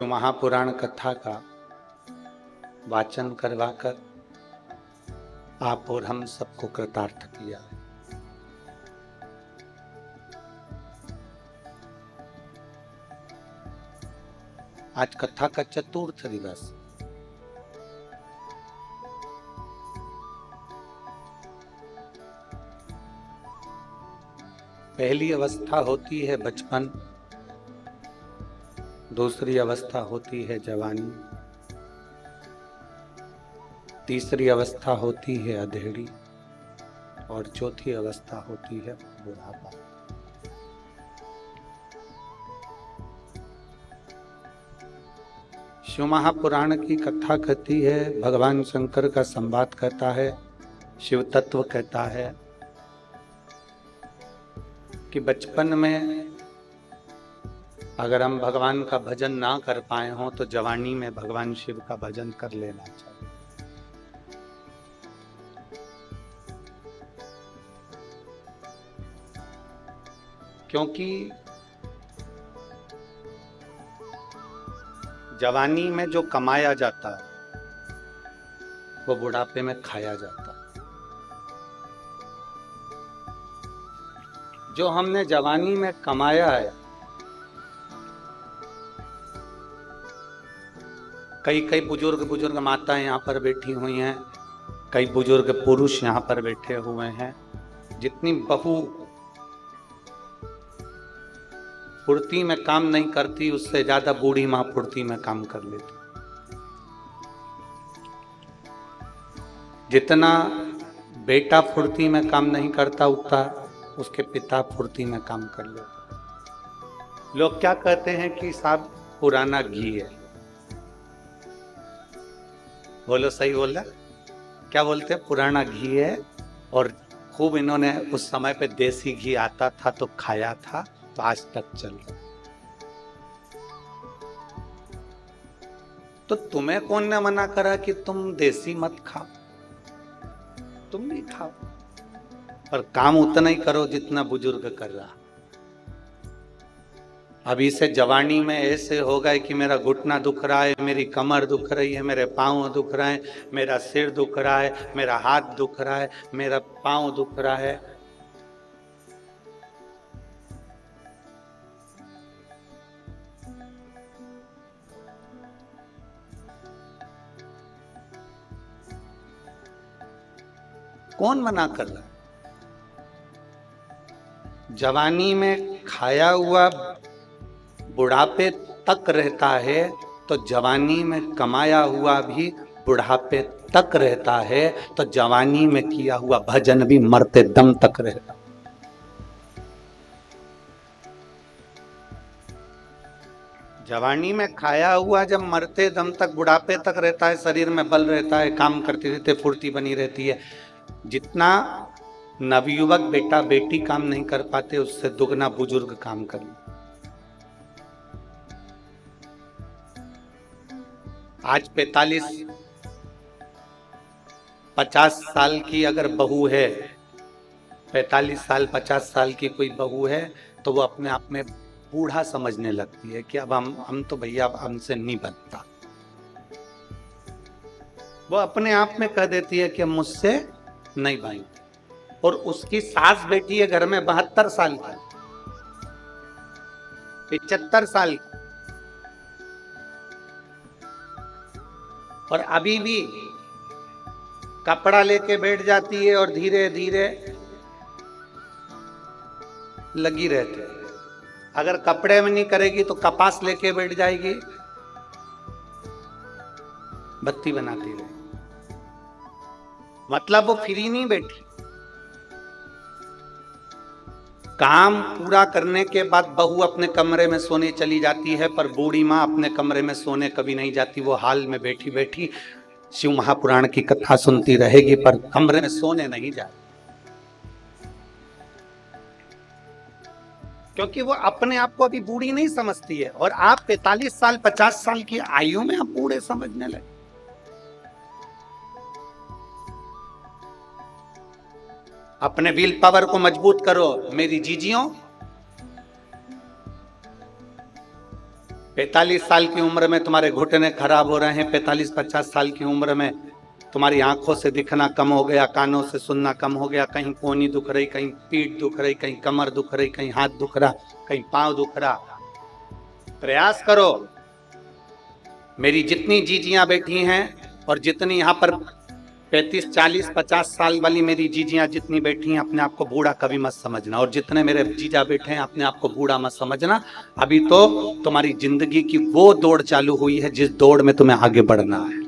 महापुराण कथा का वाचन करवाकर आप और हम सबको कृतार्थ किया। आज कथा का चतुर्थ दिवस। पहली अवस्था होती है बचपन, दूसरी अवस्था होती है जवानी, तीसरी अवस्था होती है अधेड़ी और चौथी अवस्था होती है बुढ़ापा। शिव महापुराण की कथा कहती है, भगवान शंकर का संवाद कहता है, शिव तत्व कहता है कि बचपन में अगर हम भगवान का भजन ना कर पाए हों तो जवानी में भगवान शिव का भजन कर लेना चाहिए। क्योंकि जवानी में जो कमाया जाता है वो बुढ़ापे में खाया जाता है। जो हमने जवानी में कमाया है, कई बुजुर्ग माताएं यहाँ पर बैठी हुई हैं, कई बुजुर्ग पुरुष यहाँ पर बैठे हुए हैं। जितनी बहू फुर्ती में काम नहीं करती, उससे ज्यादा बूढ़ी माँ फुर्ती में काम कर लेती। जितना बेटा फुर्ती में काम नहीं करता, उतना उसके पिता फुर्ती में काम कर लेते। लोग क्या कहते हैं कि साहब पुराना घी है। बोलो, सही बोल रहा? क्या बोलते हैं? पुराना घी है। और खूब इन्होंने उस समय पे देसी घी आता था तो खाया था, तो आज तक चल रहा। तो तुम्हें कौन ने मना करा कि तुम देसी मत खाओ? तुम भी खाओ, पर काम उतना ही करो जितना बुजुर्ग कर रहा। अभी से जवानी में ऐसे हो गए कि मेरा घुटना दुख रहा है, मेरी कमर दुख रही है, मेरे पाँव दुख रहे हैं, मेरा सिर दुख रहा है, मेरा हाथ दुख रहा है, मेरा पाँव दुख रहा है। कौन मना कर रहा? जवानी में खाया हुआ बुढ़ापे तक रहता है, तो जवानी में कमाया हुआ भी बुढ़ापे तक रहता है, तो जवानी में किया हुआ भजन भी मरते दम तक रहता। जवानी में खाया हुआ जब मरते दम तक बुढ़ापे तक रहता है, शरीर में बल रहता है, काम करते रहते, फुर्ती बनी रहती है। जितना नवयुवक बेटा बेटी काम नहीं कर पाते, उससे दुगना बुजुर्ग काम कर। आज 45-50 साल की अगर बहू है, 45 साल 50 साल की कोई बहू है, तो वो अपने आप में बूढ़ा समझने लगती है कि अब हम तो भैया अब हमसे नहीं बनता। वो अपने आप में कह देती है कि मुझसे नहीं भाई। और उसकी सास बेटी है घर में 72 साल की, 75 साल की, और अभी भी कपड़ा लेके बैठ जाती है और धीरे धीरे लगी रहती है। अगर कपड़े में नहीं करेगी तो कपास लेके बैठ जाएगी, बत्ती बनाती रहेगी। मतलब वो फ्री नहीं बैठी। काम पूरा करने के बाद बहू अपने कमरे में सोने चली जाती है, पर बूढ़ी माँ अपने कमरे में सोने कभी नहीं जाती। वो हाल में बैठी बैठी शिव महापुराण की कथा सुनती रहेगी, पर कमरे में सोने नहीं जाती। क्योंकि वो अपने आप को अभी बूढ़ी नहीं समझती है, और आप 45 साल 50 साल की आयु में आप बूढ़े समझने लगे। अपने विल पावर को मजबूत करो मेरी जीजियों। 45 साल की उम्र में तुम्हारे घुटने खराब हो रहे हैं, 45-50 साल की उम्र में तुम्हारी आंखों से दिखना कम हो गया, कानों से सुनना कम हो गया, कहीं कोहनी दुख रही, कहीं पीठ दुख रही, कहीं कमर दुख रही, कहीं हाथ दुख रहा, कहीं पांव दुख रहा। प्रयास करो, मेरी जितनी जीजियां बैठी हैं और जितनी यहाँ पर 35, 40, 50 साल वाली मेरी जीजियां जितनी बैठी हैं, अपने आप को बूढ़ा कभी मत समझना। और जितने मेरे जीजा बैठे हैं, अपने आप को बूढ़ा मत समझना। अभी तो तुम्हारी जिंदगी की वो दौड़ चालू हुई है जिस दौड़ में तुम्हें आगे बढ़ना है।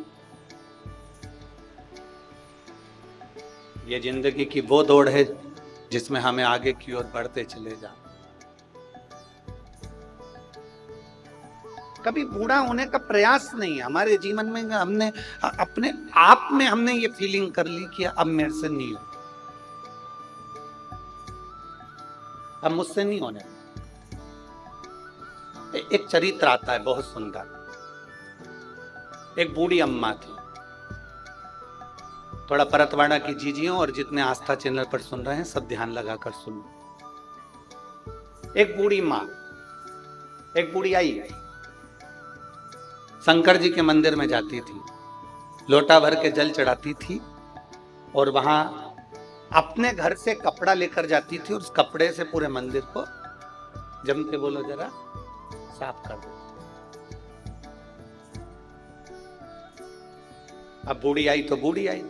ये जिंदगी की वो दौड़ है जिसमें हमें आगे की ओर बढ़ते चले जाओ। कभी बूढ़ा होने का प्रयास नहीं है हमारे जीवन में। हमने अपने आप में हमने ये फीलिंग कर ली कि अब मेरे से नहीं हो, अब मुझसे नहीं होने। एक चरित्र आता है बहुत सुंदर। एक बूढ़ी अम्मा थी, थोड़ा परतवाड़ा की जीजियों और जितने आस्था चैनल पर सुन रहे हैं सब ध्यान लगाकर सुनो। एक बूढ़ी माँ, एक बूढ़ी आई शंकर जी के मंदिर में जाती थी, लोटा भर के जल चढ़ाती थी और वहां अपने घर से कपड़ा लेकर जाती थी और उस कपड़े से पूरे मंदिर को, जम के बोलो जरा, साफ कर दो। अब बूढ़ी आई तो बूढ़ी आई,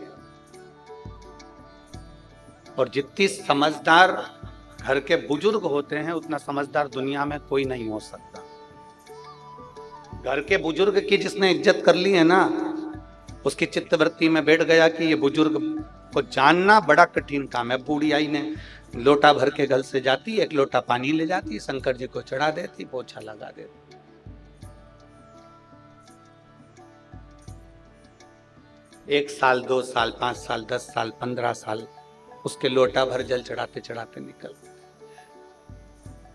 और जितनी समझदार घर के बुजुर्ग होते हैं उतना समझदार दुनिया में कोई नहीं हो सकता। घर के बुजुर्ग की जिसने इज्जत कर ली है ना, उसकी चित्तवृत्ति में बैठ गया कि ये बुजुर्ग को जानना बड़ा कठिन काम है। बूढ़ी आई ने लोटा भर के घर से जाती, एक लोटा पानी ले जाती, शंकर जी को चढ़ा देती, पोछा लगा देती। 1 साल, 2 साल, 5 साल, 10 साल, 15 साल उसके लोटा भर जल चढ़ाते चढ़ाते निकल गए।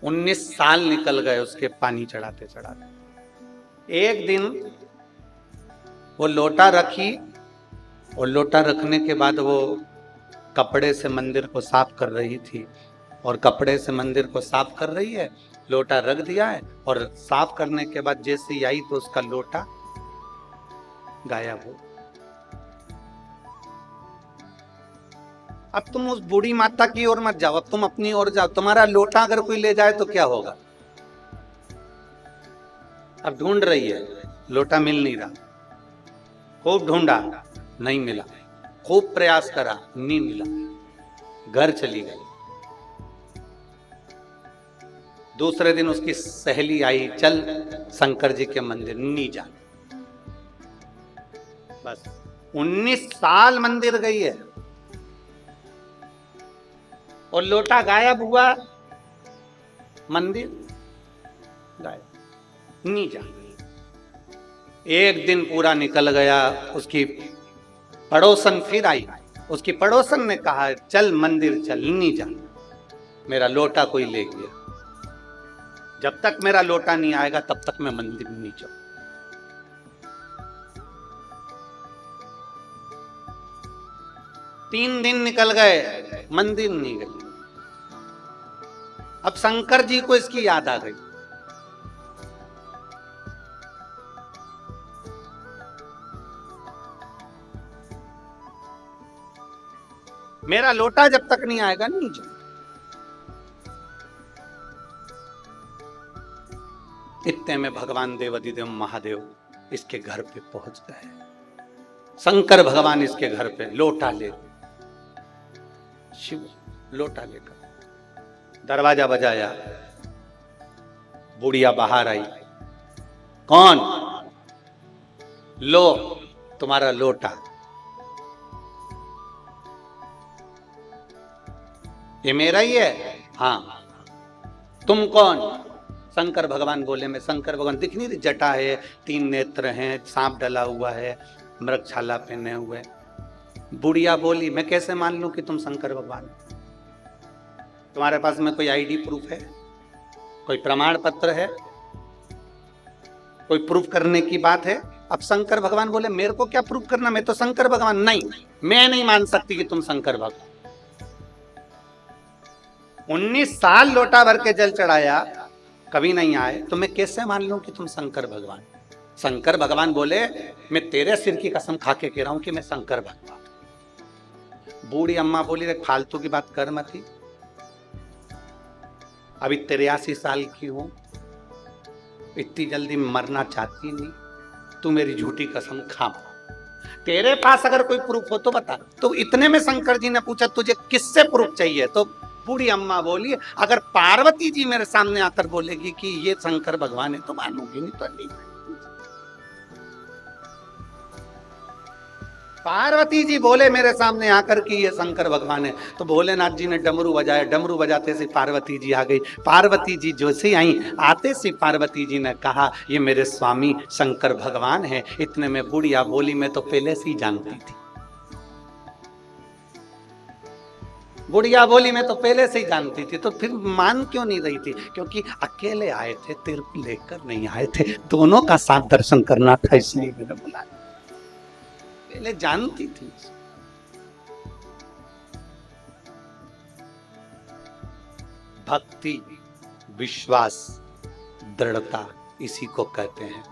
19 साल निकल गए उसके पानी चढ़ाते चढ़ाते। एक दिन वो लोटा रखी और लोटा रखने के बाद वो कपड़े से मंदिर को साफ कर रही थी, और कपड़े से मंदिर को साफ कर रही है, लोटा रख दिया है, और साफ करने के बाद जैसे ही आई तो उसका लोटा गायब हो। अब तुम उस बूढ़ी माता की ओर मत जाओ, अब तुम अपनी ओर जाओ। तुम्हारा लोटा अगर कोई ले जाए तो क्या होगा? अब ढूंढ रही है, लोटा मिल नहीं रहा, खूब ढूंढा, नहीं मिला, खूब प्रयास करा, नहीं मिला, घर चली गई। दूसरे दिन उसकी सहेली आई, चल शंकर जी के मंदिर, नहीं जा। बस 19 साल मंदिर गई है और लोटा गायब हुआ, मंदिर गायब, नहीं जा। एक दिन पूरा निकल गया, उसकी पड़ोसन फिर आई, उसकी पड़ोसन ने कहा चल मंदिर चल, नहीं जा, मेरा लोटा कोई ले गया, जब तक मेरा लोटा नहीं आएगा तब तक मैं मंदिर नहीं जाऊं। तीन दिन निकल गए, मंदिर नहीं गई। अब शंकर जी को इसकी याद आ गई। मेरा लोटा जब तक नहीं आएगा नहीं जाऊं। इतने में भगवान देवाधिदेव महादेव इसके घर पे पहुंच गए। शंकर भगवान इसके घर पे लोटा ले, शिव लोटा लेकर दरवाजा बजाया, बुढ़िया बाहर आई, कौन? लो तुम्हारा लोटा। ये मेरा ही है? हाँ। तुम कौन? शंकर भगवान बोले मैं शंकर भगवान। दिख नहीं रही? जटा है, 3 नेत्र हैं, सांप डला हुआ है, मृगछाला पहने हुए। बुढ़िया बोली मैं कैसे मान लूं कि तुम शंकर भगवान? तुम्हारे पास में कोई आईडी प्रूफ है, कोई प्रमाण पत्र है, कोई प्रूफ करने की बात है? अब शंकर भगवान बोले मेरे को क्या प्रूफ करना, मैं तो शंकर भगवान। नहीं, मैं नहीं मान सकती कि तुम शंकर भगवान। 19 साल लोटा भर के जल चढ़ाया, कभी नहीं आए, तो मैं कैसे मान लूं कि तुम शंकर भगवान? शंकर भगवान बोले, मैं तेरे सिर की कसम खा के कह रहा हूं कि मैं शंकर भगवान। बूढ़ी अम्मा बोली, रे फालतू की बात कर मत ही, अभी 83 साल की हूं, इतनी जल्दी मरना चाहती नहीं, तू मेरी झूठी कसम खा, तेरे पास अगर कोई प्रूफ हो तो बता। तो इतने में शंकर जी ने पूछा, तुझे किससे प्रूफ चाहिए? तो बूढ़ी अम्मा बोली, अगर पार्वती जी मेरे सामने आकर बोलेगी कि ये शंकर भगवान है तो मानूंगी, नहीं तो नहीं। पार्वती जी बोले मेरे सामने आकर कि ये शंकर भगवान है, तो भोलेनाथ जी ने डमरू बजाया, डमरू बजाते से पार्वती जी आ गई। पार्वती जी जो से आई, आते से पार्वती जी ने कहा, ये मेरे स्वामी शंकर भगवान है। इतने में बुढ़िया बोली, मैं तो पहले से ही जानती थी। बुढ़िया बोली, मैं तो पहले से ही जानती थी। तो फिर मान क्यों नहीं रही थी? क्योंकि अकेले आए थे, तेरे को लेकर नहीं आए थे, दोनों का साथ दर्शन करना था, इसलिए मैंने बुलाया, पहले जानती थी। भक्ति, विश्वास, दृढ़ता, इसी को कहते हैं।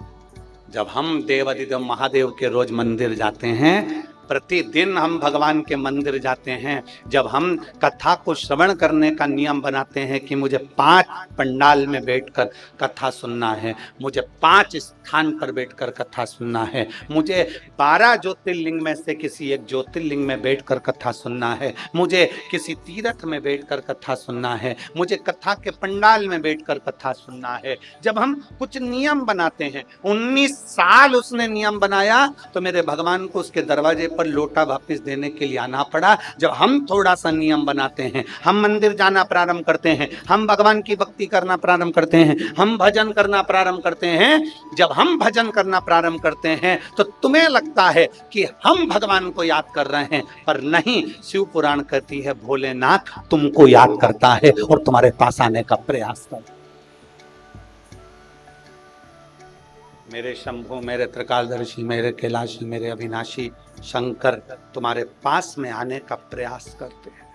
जब हम देवाधिदेव महादेव के रोज मंदिर जाते हैं, प्रतिदिन हम भगवान के मंदिर जाते हैं, जब हम कथा को श्रवण करने का नियम बनाते हैं कि मुझे 5 पंडाल में बैठकर कथा सुनना है, मुझे 5 स्थान पर बैठकर कथा सुनना है, मुझे 12 ज्योतिर्लिंग में से किसी एक ज्योतिर्लिंग में बैठकर कथा सुनना है, मुझे किसी तीर्थ में बैठकर कथा सुनना है, मुझे कथा के पंडाल में बैठकर कथा सुनना है। जब हम कुछ नियम बनाते हैं, 19 साल उसने नियम बनाया, तो मेरे भगवान को उसके दरवाजे पर लोटा वापस देने के लिए आना पड़ा। जब हम थोड़ा सा नियम बनाते हैं, हम मंदिर जाना प्रारंभ करते हैं, हम भगवान की भक्ति करना प्रारंभ करते हैं, हम भजन करना प्रारंभ करते हैं, जब हम भजन करना प्रारंभ करते हैं तो तुम्हें लगता है कि हम भगवान को याद कर रहे हैं, पर नहीं। शिव पुराण कहती है, भोलेनाथ तुमको याद करता है और तुम्हारे पास आने का प्रयास करता है। मेरे शंभु, मेरे त्रिकालदर्शी, मेरे कैलाशी, मेरे अविनाशी शंकर तुम्हारे पास में आने का प्रयास करते हैं।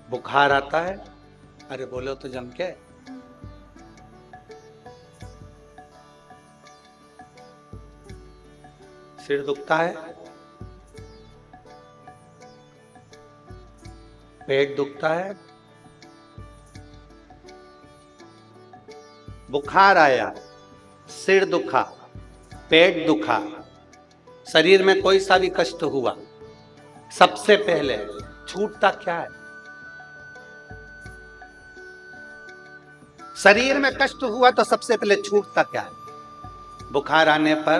बुखार आता है, अरे बोलो तो जम के, सिर दुखता है, पेट दुखता है, बुखार आया, सिर दुखा, पेट दुखा, शरीर में कोई सा भी कष्ट हुआ, सबसे पहले छूटता क्या है? शरीर में कष्ट हुआ तो सबसे पहले छूटता क्या है? बुखार आने पर,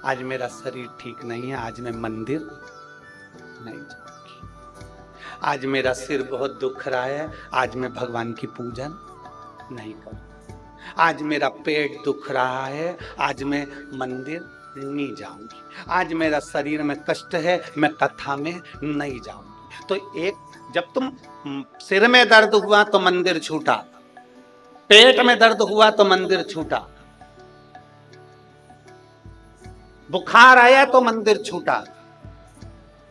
आज मेरा शरीर ठीक नहीं है, आज मैं मंदिर नहीं जाऊंगी, आज मेरा सिर बहुत दुख रहा है, आज मैं भगवान की पूजन नहीं करूंगी, आज मेरा पेट दुख रहा है, आज मैं मंदिर नहीं जाऊंगी, आज मेरा शरीर में कष्ट है, मैं कथा में नहीं जाऊंगी। तो एक, जब तुम सिर में दर्द हुआ तो मंदिर छूटा, पेट में दर्द हुआ तो मंदिर छूटा, बुखार आया तो मंदिर छूटा।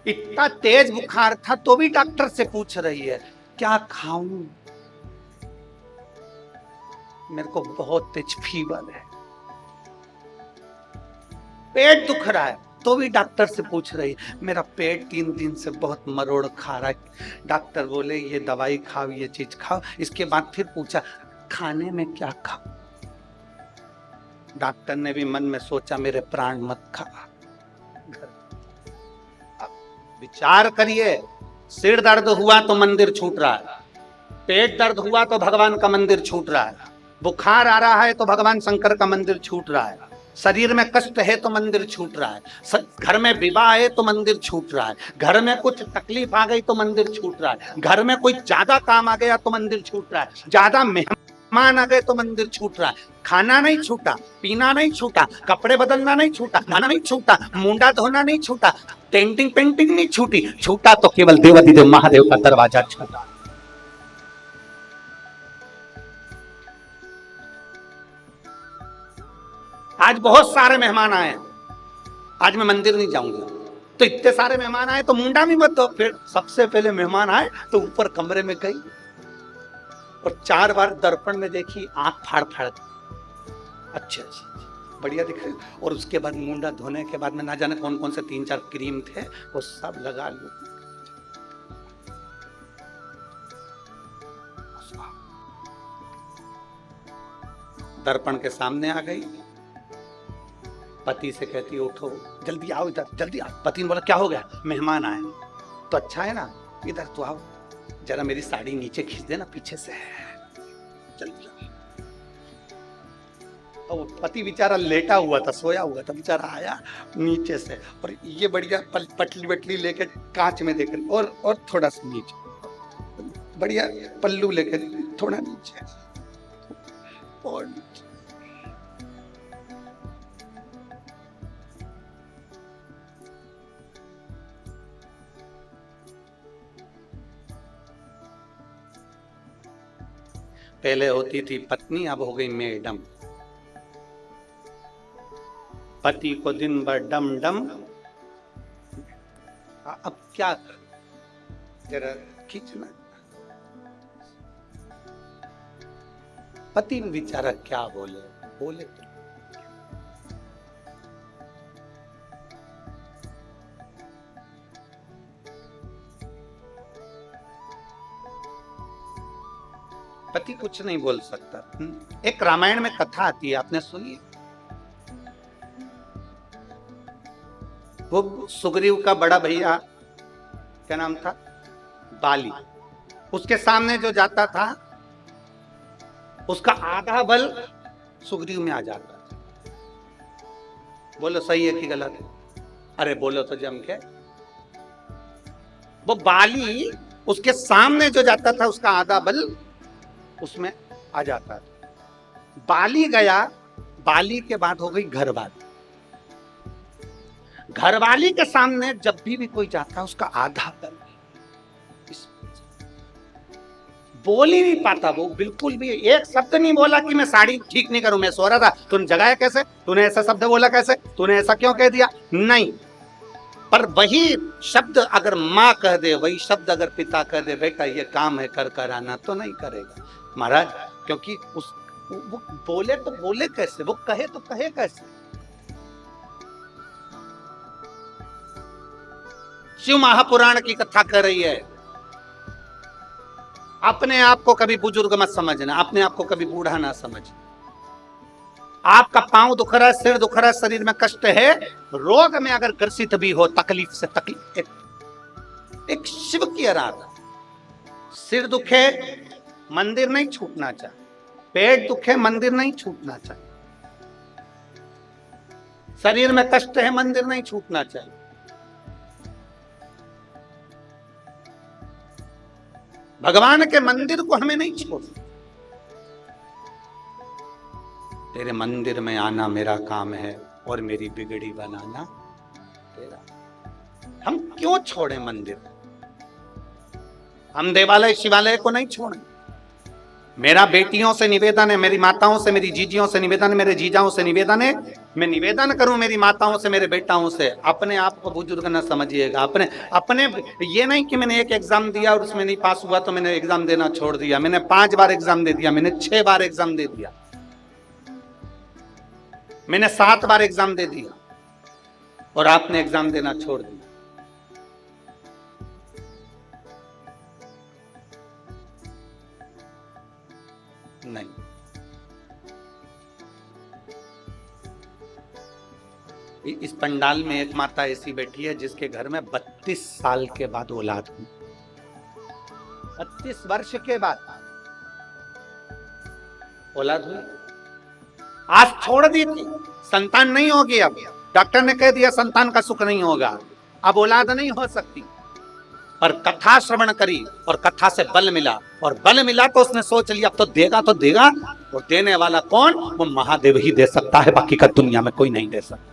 इतना तेज बुखार था तो भी डॉक्टर से पूछ रही है, क्या खाऊं, मेरे को बहुत तेज फीवर है, पेट दुख रहा है तो भी डॉक्टर से पूछ रही है, मेरा पेट 3 दिन से बहुत मरोड़ खा रहा है। डॉक्टर बोले, ये दवाई खाओ, ये चीज खाओ। इसके बाद फिर पूछा, खाने में क्या खाओ? डॉक्टर ने भी मन में सोचा, मेरे प्राण मत खा। विचार करिए, सिर दर्द हुआ तो मंदिर छूट रहा है, पेट दर्द हुआ तो भगवान का मंदिर छूट रहा है, बुखार आ रहा है तो भगवान शंकर का मंदिर छूट रहा है, शरीर में कष्ट है तो मंदिर छूट रहा है, घर में विवाह है तो मंदिर छूट रहा है, घर में कुछ तकलीफ आ गई तो मंदिर छूट रहा है, घर में कोई ज्यादा काम आ गया तो मंदिर छूट रहा है, ज्यादा मेहमान आ गए तो मंदिर छूट रहा है। खाना नहीं छूटा, पीना नहीं छूटा, कपड़े बदलना नहीं छूटा, खाना नहीं छूटा, मुंडा धोना नहीं छूटा, पेंटिंग नहीं छूटी, छूटा तो केवल देवाधिदेव महादेव का दरवाजा छूटा। आज बहुत सारे मेहमान आए, आज मैं मंदिर नहीं जाऊंगा, तो इतने सारे मेहमान आए तो मुंडा भी मत दो। फिर सबसे पहले मेहमान आए तो ऊपर कमरे में गई और 4 बार दर्पण में देखी, आंख फाड़ फाड़, अच्छा बढ़िया दिख रही। और उसके बाद मुंडा धोने के बाद में ना जाने कौन कौन से 3-4 क्रीम थे, वो सब लगा लो। दर्पण के सामने आ गई, पति से कहती उठो, जल्दी आओ इधर, जल्दी आओ। पति ने बोला क्या हो गया? मेहमान आए। तो अच्छा है ना, इधर तो आओ, जरा मेरी साड़ी नीचे खींच देना पीछे से, जल्दी आओ। तो वो पति बेचारा लेटा हुआ था, सोया हुआ था, बेचारा आया नीचे से और ये बढ़िया पटली वटली लेके कांच में देख रही, और थोड़ा सा नीचे, बढ़िया पल्लू लेके थोड़ा नीचे और नीचे। पहले होती थी पत्नी, अब हो गई मैडम। पति को दिन भर डम डम, अब क्या जरा खींचना। पति बेचारा क्या बोले, बोले तो पति कुछ नहीं बोल सकता। एक रामायण में कथा आती है, आपने सुनी? वो सुग्रीव का बड़ा भैया, क्या नाम था? बाली। उसके सामने जो जाता था उसका आधा बल सुग्रीव में आ जाता था। बोलो सही है कि गलत है? अरे बोलो तो जम के। वो बाली उसके सामने जो जाता था उसका आधा बल उसमें आ जाता था। बाली गया, बाली के बाद हो गई घरवाली। घरवाली के सामने जब भी कोई जाता उसका आधा बल बोल ही नहीं पाता। वो बिल्कुल भी एक शब्द नहीं बोला कि मैं साड़ी ठीक नहीं करूं, मैं सो रहा था। तूने जगाया कैसे? तूने ऐसा शब्द बोला कैसे? तूने ऐसा क्यों कह दिया? नहीं। पर वही शब्द अगर माँ कह दे, वही शब्द अगर पिता कह दे, बेटा ये काम है कर कर आना, तो नहीं करेगा महाराज। क्योंकि वो बोले तो बोले कैसे, वो कहे तो कहे कैसे। शिव महापुराण की कथा कर रही है। अपने आप को कभी बुजुर्ग मत समझना, अपने आप को कभी बूढ़ा ना समझ। आपका पांव दुख रहा है, सिर दुख रहा है, शरीर में कष्ट है, रोग में अगर ग्रसित भी हो, तकलीफ से तकलीफ, एक शिव की आराधना। सिर दुखे मंदिर नहीं छूटना चाहिए, पेट दुखे मंदिर नहीं छूटना चाहिए, शरीर में कष्ट है मंदिर नहीं छूटना चाहिए। भगवान के मंदिर को हमें नहीं छोड़ना। तेरे मंदिर में आना मेरा काम है और मेरी बिगड़ी बनाना तेरा। हम क्यों छोड़े मंदिर? हम देवालय शिवालय को नहीं छोड़े। मेरा बेटियों से निवेदन है, मेरी माताओं से, मेरी जीजियों से निवेदन है, मेरे जीजाओं से निवेदन है, मैं निवेदन करूं मेरी माताओं से, मेरे बेटाओं से, अपने आप को बुजुर्ग न समझिएगा। अपने ये नहीं कि मैंने एक एग्जाम दिया और उसमें नहीं पास हुआ तो मैंने एग्जाम देना छोड़ दिया। मैंने 5 बार एग्जाम दे दिया, मैंने 6 बार एग्जाम दे दिया, मैंने 7 बार एग्जाम दे दिया और आपने एग्जाम देना छोड़ दिया। नहीं। इस पंडाल में एक माता ऐसी बैठी है जिसके घर में 32 साल के बाद औलाद हुई। 32 वर्ष के बाद औलाद हुई। आज छोड़ दी थी, संतान नहीं होगी। अब डॉक्टर ने कह दिया संतान का सुख नहीं होगा, अब औलाद नहीं हो सकती। पर कथा श्रवण करी और कथा से बल मिला, और बल मिला तो उसने सोच लिया अब तो देगा तो देगा। और देने वाला कौन? वो महादेव ही दे सकता है, बाकी का दुनिया में कोई नहीं दे सकता।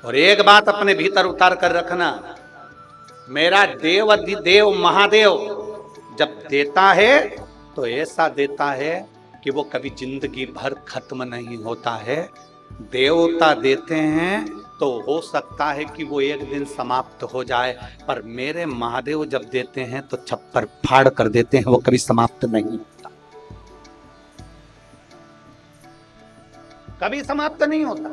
और एक बात अपने भीतर उतार कर रखना, मेरा देव अधिदेव महादेव जब देता है तो ऐसा देता है कि वो कभी जिंदगी भर खत्म नहीं होता है। देवता देते हैं तो हो सकता है कि वो एक दिन समाप्त हो जाए, पर मेरे महादेव जब देते हैं तो छप्पर फाड़ कर देते हैं, वो कभी समाप्त नहीं होता, कभी समाप्त नहीं होता।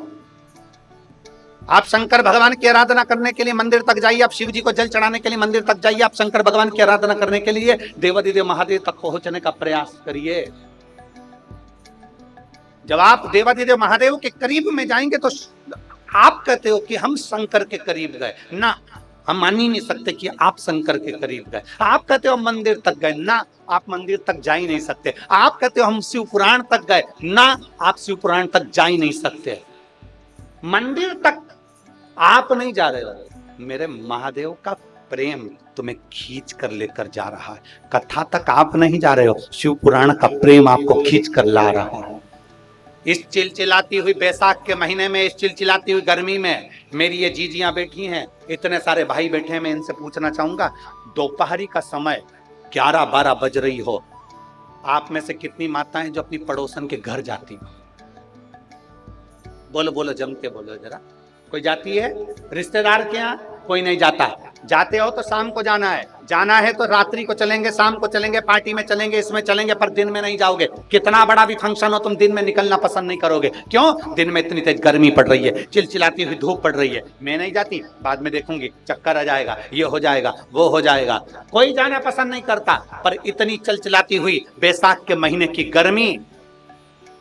आप शंकर भगवान की आराधना करने के लिए मंदिर तक जाइए, आप शिव जी को जल चढ़ाने के लिए मंदिर तक जाइए, आप शंकर भगवान की आराधना करने के लिए देवाधिदेव महादेव तक पहुंचने का प्रयास करिए। जब आप देवाधिदेव महादेव के करीब में जाएंगे तो आप कहते हो कि हम शंकर के करीब गए ना, हम मान ही नहीं सकते कि आप शंकर के करीब गए। आप कहते हो हम मंदिर तक गए ना, आप मंदिर तक जा ही नहीं सकते। आप कहते हो हम शिव पुराण तक गए ना, आप शिव पुराण तक जा ही नहीं सकते। मंदिर तक आप नहीं जा रहे हो, मेरे महादेव का प्रेम तुम्हें खींच कर लेकर जा रहा है। कथा तक आप नहीं जा रहे हो, शिव पुराण का प्रेम आपको खींच कर ला रहा है। इस चिलचिलाती हुई बैसाख के महीने में, इस चिलचिलाती हुई गर्मी में मेरी ये जीजियां बैठी हैं, इतने सारे भाई बैठे हैं, मैं इनसे पूछना चाहूंगा, दोपहरी का समय 11-12 बज रही हो, आप में से कितनी माताएं जो अपनी पड़ोसन के घर जाती हो? बोलो बोलो, जम के बोलो जरा। कोई जाती है रिश्तेदार के यहाँ? कोई नहीं जाता। जाते हो तो शाम को जाना है, जाना है तो रात्रि को चलेंगे, शाम को चलेंगे, पार्टी में चलेंगे, इसमें चलेंगे, पर दिन में नहीं जाओगे। कितना बड़ा भी फंक्शन हो तुम दिन में निकलना पसंद नहीं करोगे। क्यों? दिन में इतनी तेज गर्मी पड़ रही है, चिलचिलाती हुई धूप पड़ रही है। मैं नहीं जाती, बाद में देखूंगी, चक्कर आ जाएगा, ये हो जाएगा, वो हो जाएगा। कोई जाना पसंद नहीं करता, पर इतनी चिलचिलाती हुई बैसाख के महीने की गर्मी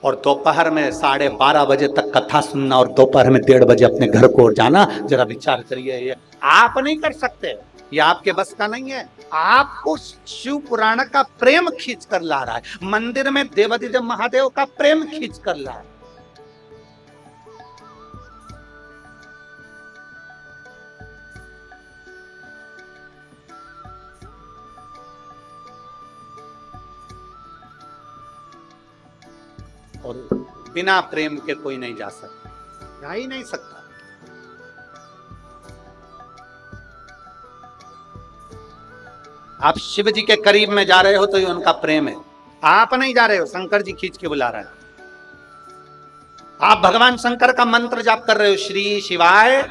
और दोपहर में 12:30 बजे तक कथा सुनना और दोपहर में 1:30 बजे अपने घर को जाना, जरा विचार करिए। ये आप नहीं कर सकते, ये आपके बस का नहीं है। आपको शिव पुराण का प्रेम खींच कर ला रहा है, मंदिर में देवाधिदेव महादेव का प्रेम खींच कर ला रहा है। और बिना प्रेम के कोई नहीं जा सकता, जा ही नहीं सकता। आप शिव जी के करीब में जा रहे हो तो ये उनका प्रेम है, आप नहीं जा रहे हो, शंकर जी खींच के बुला रहे हैं। आप भगवान शंकर का मंत्र जाप कर रहे हो, श्री शिवाय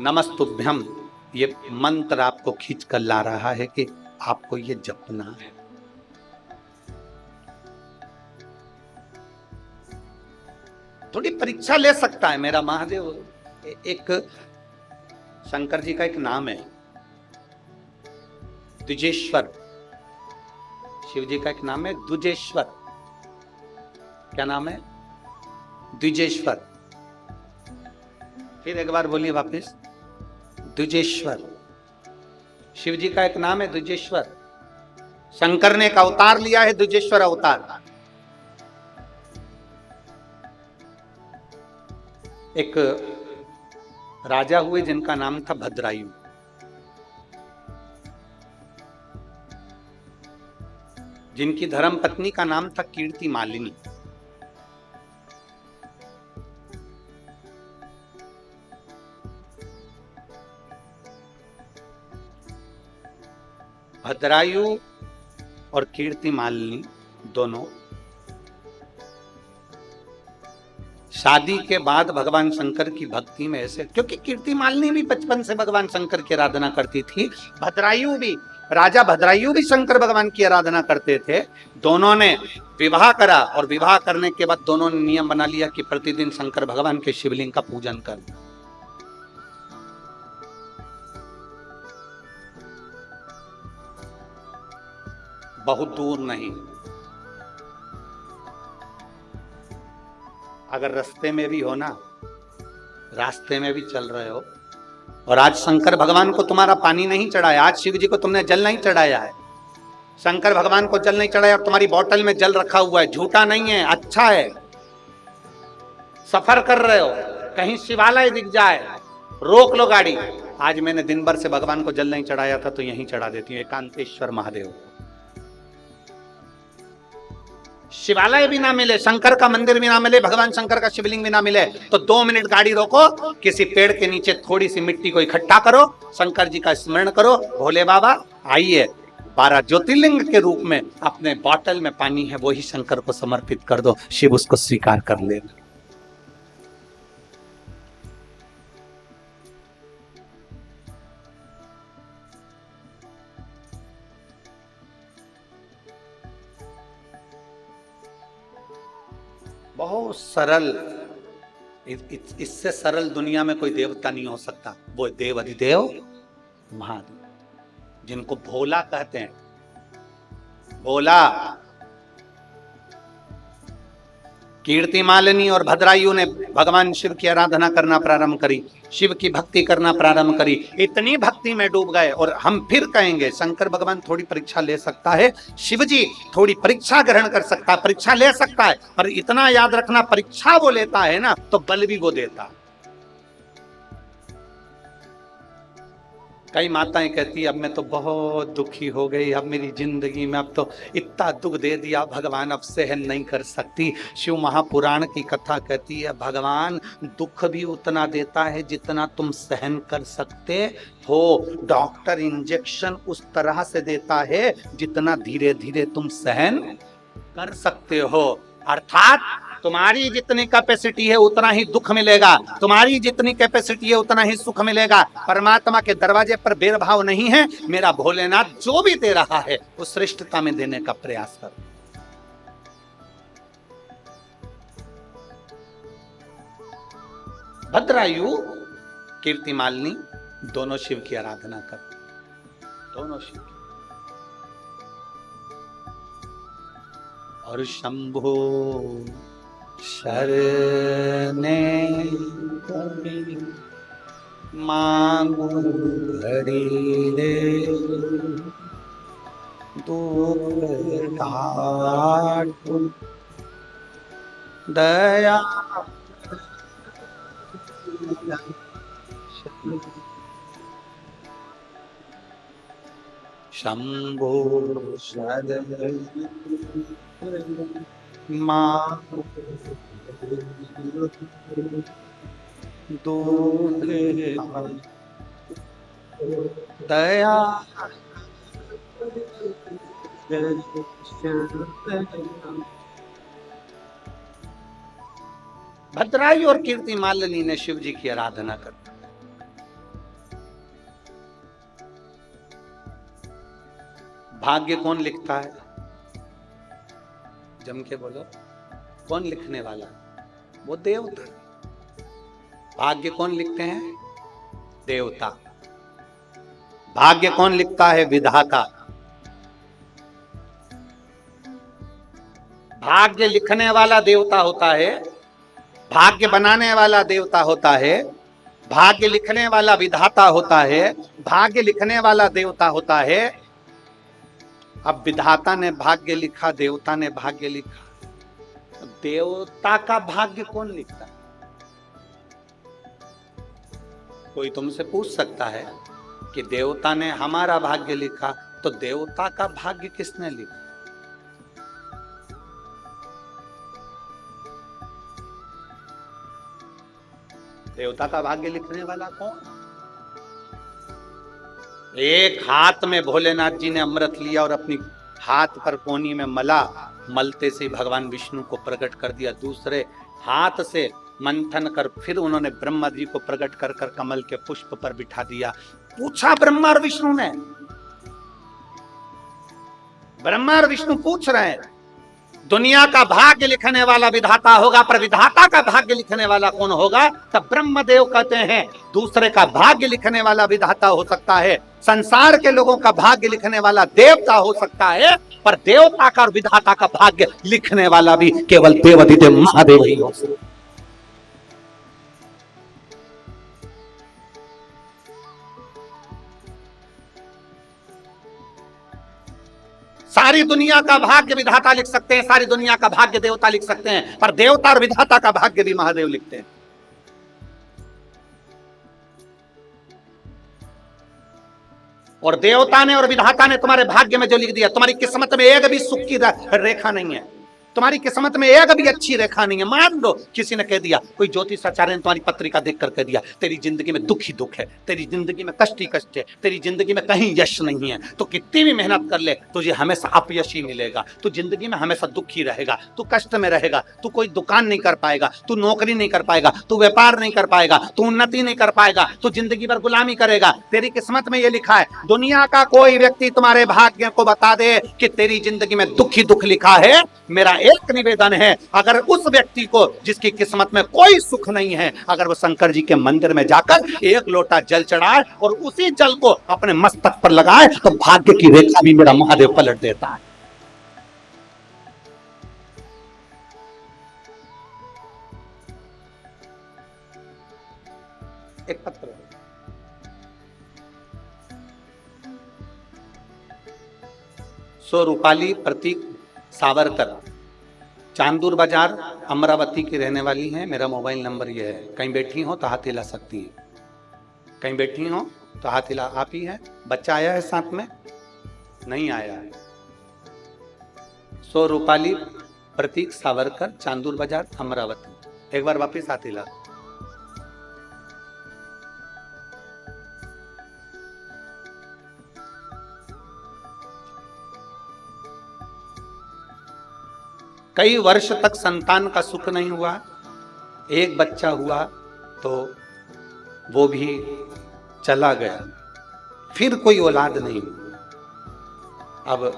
नमस्तुभ्यम, ये मंत्र आपको खींच कर ला रहा है कि आपको ये जपना है। थोड़ी परीक्षा ले सकता है मेरा महादेव। एक शंकर जी का एक नाम है द्विजेश्वर, शिव जी का एक नाम है द्विजेश्वर। क्या नाम है? द्विजेश्वर। फिर एक बार बोलिए वापस, द्विजेश्वर। शिव जी का एक नाम है द्विजेश्वर। शंकर ने एक अवतार लिया है, द्विजेश्वर अवतार। एक राजा हुए जिनका नाम था भद्रायु। जिनकी धर्म पत्नी का नाम था कीर्ति मालिनी। भद्रायु और कीर्ति मालिनी दोनों शादी के बाद भगवान शंकर की भक्ति में ऐसे, क्योंकि कीर्ति मालिनी भी बचपन से भगवान शंकर की आराधना करती थी, भद्रायु भी, राजा भद्रायु भी शंकर भगवान की आराधना करते थे। दोनों ने विवाह करा और विवाह करने के बाद दोनों ने नियम बना लिया कि प्रतिदिन शंकर भगवान के शिवलिंग का पूजन करना। बहुत दूर नहीं, अगर रास्ते में भी हो ना, रास्ते में भी चल रहे हो और आज शंकर भगवान को तुम्हारा पानी नहीं चढ़ाया, आज शिव जी को तुमने जल नहीं चढ़ाया है, शंकर भगवान को जल नहीं चढ़ाया और तुम्हारी बोतल में जल रखा हुआ है, झूठा नहीं है, अच्छा है, सफर कर रहे हो, कहीं शिवालय दिख जाए रोक लो गाड़ी, आज मैंने दिन भर से भगवान को जल नहीं चढ़ाया था तो यहीं चढ़ा देती हूँ, एकांतेश्वर महादेव। शिवालय भी ना मिले, शंकर का मंदिर भी ना मिले, भगवान शंकर का शिवलिंग भी ना मिले तो 2 मिनट गाड़ी रोको, किसी पेड़ के नीचे थोड़ी सी मिट्टी को इकट्ठा करो, शंकर जी का स्मरण करो, भोले बाबा आइए, 12 ज्योतिर्लिंग के रूप में अपने बोतल में पानी है वही शंकर को समर्पित कर दो, शिव उसको स्वीकार कर लेना। बहुत सरल, इससे सरल दुनिया में कोई देवता नहीं हो सकता। वो देव अधिदेव महादेव, जिनको भोला कहते हैं। भोला। कीर्ति मालिनी और भद्रायु ने भगवान शिव की आराधना करना प्रारंभ करी, शिव की भक्ति करना प्रारंभ करी, इतनी भक्ति में डूब गए। और हम फिर कहेंगे शंकर भगवान थोड़ी परीक्षा ले सकता है, शिव जी थोड़ी परीक्षा ग्रहण कर सकता है, परीक्षा ले सकता है, पर इतना याद रखना परीक्षा वो लेता है ना तो बल भी वो देता है। कई माताएं कहती अब मैं तो बहुत दुखी हो गई, अब मेरी जिंदगी में अब तो इतना दुख दे दिया भगवान, अब सहन नहीं कर सकती। शिव महापुराण की कथा कहती है भगवान दुख भी उतना देता है जितना तुम सहन कर सकते हो। डॉक्टर इंजेक्शन उस तरह से देता है जितना धीरे धीरे तुम सहन कर सकते हो। अर्थात तुम्हारी जितनी कैपेसिटी है उतना ही दुख मिलेगा, तुम्हारी जितनी कैपेसिटी है उतना ही सुख मिलेगा। परमात्मा के दरवाजे पर भेदभाव नहीं है। मेरा भोलेनाथ जो भी दे रहा है वो श्रेष्ठता में देने का प्रयास कर। भद्रायु कीर्ति मालिनी दोनों शिव की आराधना कर, दोनों शिव की। और शंभो शरणे मांगू हरि रे दुख काटू दया शंभो शरणे मांगू दूध दया। भद्रायु और कीर्ति मालिनी ने शिव जी की आराधना कर। भाग्य कौन लिखता है? जम के बोलो, कौन लिखने वाला? वो देवता। भाग्य कौन लिखते हैं? देवता। भाग्य कौन लिखता है? विधाता। भाग्य लिखने वाला देवता होता है, भाग्य बनाने वाला देवता होता है, भाग्य लिखने वाला विधाता होता है, भाग्य लिखने वाला देवता होता है। अब विधाता ने भाग्य लिखा, देवता ने भाग्य लिखा, देवता का भाग्य कौन लिखता है? कोई तुमसे पूछ सकता है कि देवता ने हमारा भाग्य लिखा, तो देवता का भाग्य किसने लिखा? देवता का भाग्य लिखने वाला कौन? एक हाथ में भोलेनाथ जी ने अमृत लिया और अपनी हाथ पर कोनी में मला, मलते से भगवान विष्णु को प्रकट कर दिया। दूसरे हाथ से मंथन कर फिर उन्होंने ब्रह्मा जी को प्रकट कर कर कमल के पुष्प पर बिठा दिया। पूछा ब्रह्मा और विष्णु ने, ब्रह्मा और विष्णु पूछ रहे हैं, दुनिया का भाग्य लिखने वाला विधाता होगा, पर विधाता का भाग्य लिखने वाला कौन होगा? तब ब्रह्मदेव कहते हैं दूसरे का भाग्य लिखने वाला विधाता हो सकता है, संसार के लोगों का भाग्य लिखने वाला देवता हो सकता है, पर देवता का और विधाता का भाग्य लिखने वाला भी केवल देवाधिदेव महादेव ही हो सकता है। सारी दुनिया का भाग्य विधाता लिख सकते हैं, सारी दुनिया का भाग्य देवता लिख सकते हैं, पर देवता और विधाता का भाग्य भी महादेव लिखते हैं। और देवता ने और विधाता ने तुम्हारे भाग्य में जो लिख दिया, तुम्हारी किस्मत में एक भी सुख की रेखा नहीं है, तुम्हारी किस्मत में एक भी अच्छी रेखा नहीं है। मान लो किसी ने कह दिया, कोई ज्योतिषाचार्य ने तुम्हारी पत्रिका देखकर कह दिया तेरी जिंदगी में दुख ही दुख है, तेरी जिंदगी में कष्ट ही कष्ट है, तेरी जिंदगी में कहीं यश नहीं है, तो कितनी भी मेहनत कर ले तुझे हमेशा अपयश ही मिलेगा, तू जिंदगी में हमेशा दुखी रहेगा, तू कष्ट में रहेगा, तू कोई दुकान नहीं कर पाएगा, तू नौकरी नहीं कर पाएगा, तू व्यापार नहीं कर पाएगा, तू उन्नति नहीं कर पाएगा, तू जिंदगी भर गुलामी करेगा। तेरी किस्मत में ये लिखा है। दुनिया का कोई व्यक्ति तुम्हारे भाग्य को बता दे कि तेरी जिंदगी में दुख ही दुख लिखा है, मेरा एक निवेदन है, अगर उस व्यक्ति को जिसकी किस्मत में कोई सुख नहीं है, अगर वो शंकर जी के मंदिर में जाकर एक लोटा जल चढ़ाए और उसी जल को अपने मस्तक पर लगाए तो भाग्य की रेखा भी मेरा महादेव पलट देता है। एक पत्र है, सो रूपाली प्रतीक सावरकर, चांदूर बाजार, अमरावती की रहने वाली है। मेरा मोबाइल नंबर ये है, कहीं बैठी हो तो हाथ हिला सकती है, कहीं बैठी हो तो हाथ हिला। आप ही है? बच्चा आया है साथ में? नहीं आया है। सो रूपाली प्रतीक सावरकर, चांदूर बाजार, अमरावती। एक बार वापिस हाथ हिला। कई वर्ष तक संतान का सुख नहीं हुआ, एक बच्चा हुआ तो वो भी चला गया, फिर कोई औलाद नहीं। अब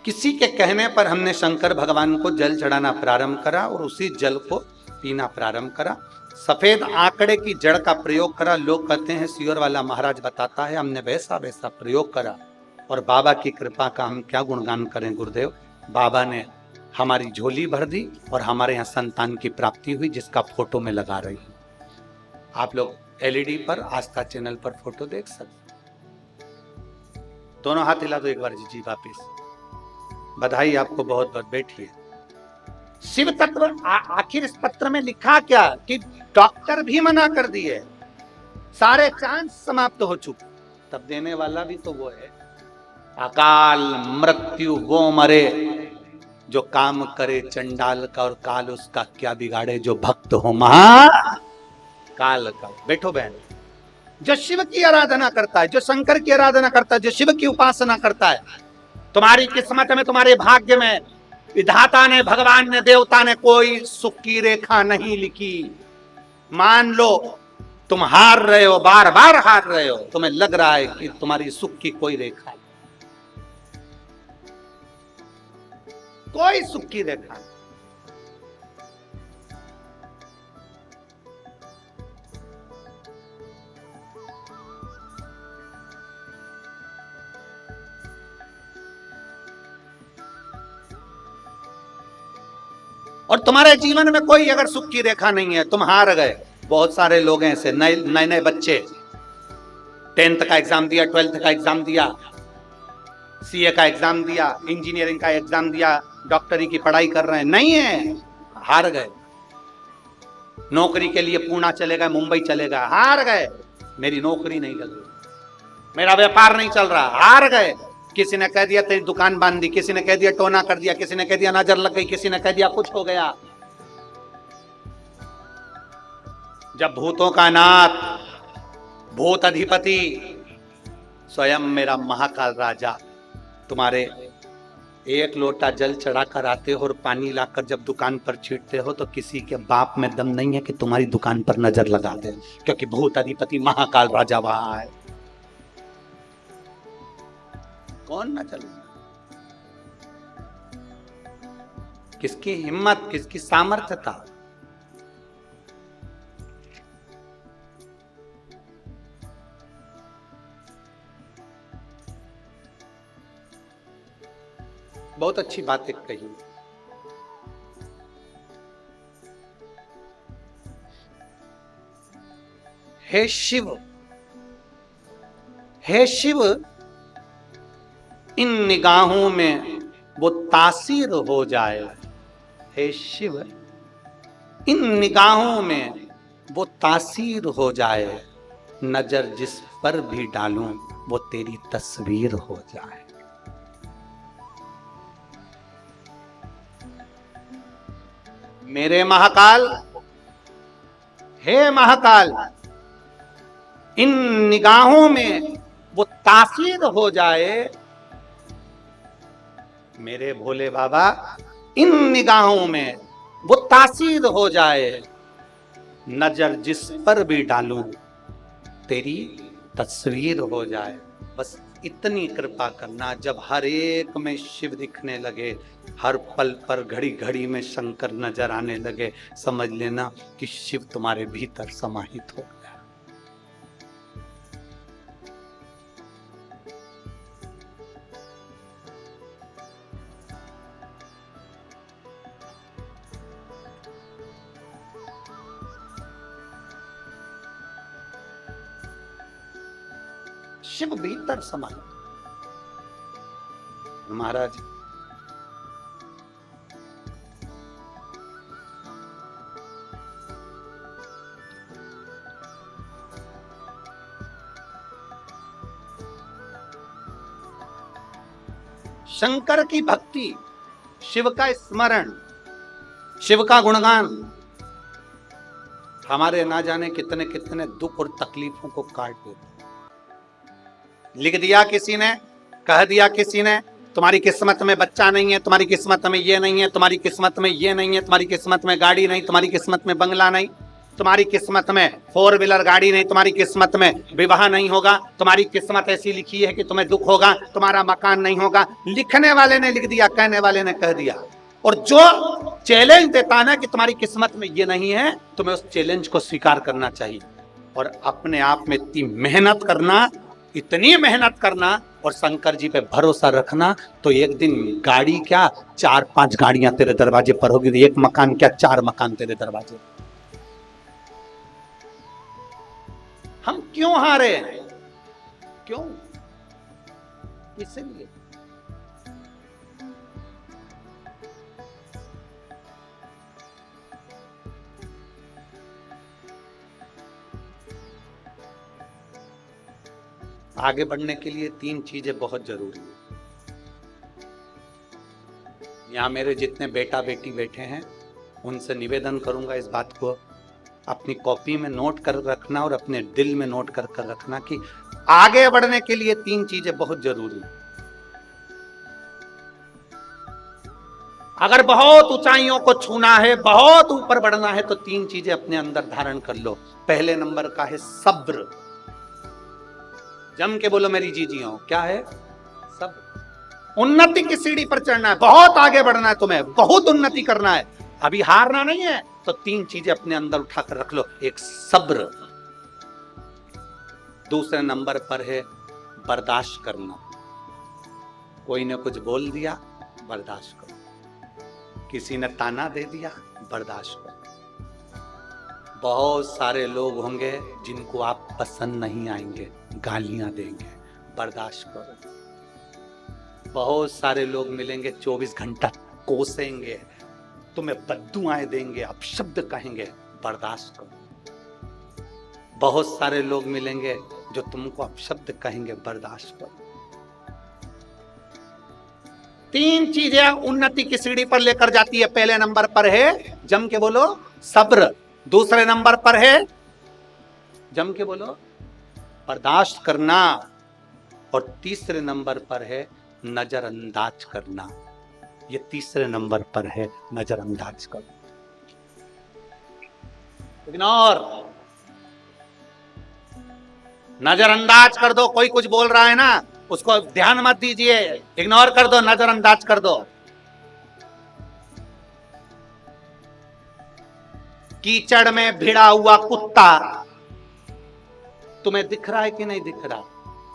किसी के कहने पर हमने शंकर भगवान को जल चढ़ाना प्रारंभ करा और उसी जल को पीना प्रारंभ करा। सफेद आंकड़े की जड़ का प्रयोग करा। लोग कहते हैं सियोर वाला महाराज बताता है, हमने वैसा वैसा प्रयोग करा और बाबा की कृपा का हम क्या गुणगान करें गुरुदेव। बाबा ने हमारी झोली भर दी और हमारे यहाँ संतान की प्राप्ति हुई, जिसका फोटो में लगा रही हूं। आप लोग एलईडी पर आस्था चैनल पर फोटो देख सकते। दोनों हाथ हिला दो एक बार जी वापिस। बधाई आपको बहुत बहुत। बैठिए। शिव तत्व आखिर इस पत्र में लिखा क्या कि डॉक्टर भी मना कर दिए, सारे चांस समाप्त हो चुके, तब देने वाला भी तो वो है। अकाल मृत्यु वो मरे जो काम करे चंडाल का, और काल उसका क्या बिगाड़े जो भक्त हो महा काल का। बैठो बहन। जो शिव की आराधना करता है, जो शंकर की आराधना करता है, जो शिव की उपासना करता है, तुम्हारी किस्मत में, तुम्हारे भाग्य में विधाता ने, भगवान ने, देवता ने कोई सुख की रेखा नहीं लिखी। मान लो तुम हार रहे हो, बार बार हार रहे हो, तुम्हें लग रहा है कि तुम्हारी सुख की कोई रेखा नहीं, कोई सुख की रेखा नहीं। और तुम्हारे जीवन में कोई अगर सुख की रेखा नहीं है, तुम हार गए। बहुत सारे लोग हैं ऐसे, नए नए बच्चे 10th का एग्जाम दिया, 12th का एग्जाम दिया, सीए का एग्जाम दिया, इंजीनियरिंग का एग्जाम दिया, डॉक्टरी की पढ़ाई कर रहे हैं, नहीं है, हार गए। नौकरी के लिए पुणे चले गए, मुंबई चले गए, हार गए। मेरी नौकरी नहीं लग रही, मेरा व्यापार नहीं चल रहा, हार गए। किसी ने कह दिया तेरी दुकान बांध दी, किसी ने कह दिया टोना कर दिया, किसी ने कह दिया नजर लग गई, किसी ने कह दिया कुछ हो गया। जब भूतों का नाथ, भूत अधिपति स्वयं मेरा महाकाल राजा तुम्हारे एक लोटा जल चढ़ाकर आते हो और पानी लाकर जब दुकान पर छींटते हो, तो किसी के बाप में दम नहीं है कि तुम्हारी दुकान पर नजर लगा दे, क्योंकि भूत अधिपति महाकाल राजा वहां है। कौन न चले? किसकी हिम्मत, किसकी सामर्थ्य था? बहुत अच्छी बात एक कही। हे शिव, हे शिव, इन निगाहों में वो तासीर हो जाए। हे शिव, इन निगाहों में वो तासीर हो जाए, नजर जिस पर भी डालूं वो तेरी तस्वीर हो जाए। मेरे महाकाल, हे महाकाल, इन निगाहों में वो तासीर हो जाए। मेरे भोले बाबा, इन निगाहों में वो तासीर हो जाए, नजर जिस पर भी डालूं तेरी तस्वीर हो जाए। बस इतनी कृपा करना जब हर एक में शिव दिखने लगे, हर पल पर घड़ी घड़ी में शंकर नजर आने लगे, समझ लेना कि शिव तुम्हारे भीतर समाहित हो गया। शिव भीतर समाहित। महाराज शंकर की भक्ति, शिव का स्मरण, शिव का गुणगान हमारे ना जाने कितने कितने दुख और तकलीफों को काट देता। लिख दिया किसी ने, कह दिया किसी ने, तुम्हारी किस्मत में बच्चा नहीं है, तुम्हारी किस्मत में ये नहीं है, तुम्हारी किस्मत में ये नहीं है, तुम्हारी किस्मत में गाड़ी नहीं, तुम्हारी किस्मत में बंगला नहीं, तुम्हारी किस्मत में 4 व्हीलर गाड़ी नहीं, तुम्हारी किस्मत में विवाह नहीं होगा, तुम्हारी किस्मत ऐसी लिखी है कि तुम्हें दुख होगा, तुम्हारा मकान नहीं होगा। लिखने वाले ने लिख दिया, कहने वाले ने कह दिया। और जो चैलेंज देता है ना कि तुम्हारी किस्मत में ये नहीं है, तुम्हें उस चैलेंज को स्वीकार करना चाहिए और अपने आप में इतनी मेहनत करना, इतनी मेहनत करना और शंकर जी पे भरोसा रखना, तो एक दिन गाड़ी क्या 4-5 गाड़ियां तेरे दरवाजे पर होगी, एक मकान क्या 4 मकान तेरे दरवाजे। हम क्यों हारे हैं? क्यों? इसलिए आगे बढ़ने के लिए 3 चीजें बहुत जरूरी है। यहां मेरे जितने बेटा बेटी बैठे हैं उनसे निवेदन करूंगा, इस बात को अपनी कॉपी में नोट कर रखना और अपने दिल में नोट कर रखना कि आगे बढ़ने के लिए 3 चीजें बहुत जरूरी है। अगर बहुत ऊंचाइयों को छूना है, बहुत ऊपर बढ़ना है, तो 3 चीजें अपने अंदर धारण कर लो। पहले नंबर का है सब्र। जम के बोलो मेरी जीजियों, क्या है? सब्र। उन्नति की सीढ़ी पर चढ़ना है, बहुत आगे बढ़ना है, तुम्हें बहुत उन्नति करना है, अभी हारना नहीं है, तो 3 चीजें अपने अंदर उठाकर रख लो। एक सब्र, दूसरे नंबर पर है बर्दाश्त करना। कोई ने कुछ बोल दिया, बर्दाश्त करो। किसी ने ताना दे दिया, बर्दाश्त करो। बहुत सारे लोग होंगे जिनको आप पसंद नहीं आएंगे, गालियां देंगे, बर्दाश्त करो। बहुत सारे लोग मिलेंगे 24 घंटा कोसेंगे, तुम्हें बद्दुआएं देंगे, अपशब्द कहेंगे, बर्दाश्त करो। बहुत सारे लोग मिलेंगे जो तुमको अपशब्द कहेंगे, बर्दाश्त करो। 3 चीजें उन्नति की सीढ़ी पर लेकर जाती है। पहले नंबर पर है, जम के बोलो, सब्र। दूसरे नंबर पर है, जम के बोलो, बर्दाश्त करना। और तीसरे नंबर पर है नजरअंदाज करना। ये तीसरे नंबर पर है, नजरअंदाज करो, इग्नोर, नजरअंदाज कर दो। कोई कुछ बोल रहा है ना, उसको ध्यान मत दीजिए, इग्नोर कर दो, नजरअंदाज कर दो। कीचड़ में भिड़ा हुआ कुत्ता तुम्हें दिख रहा है कि नहीं दिख रहा?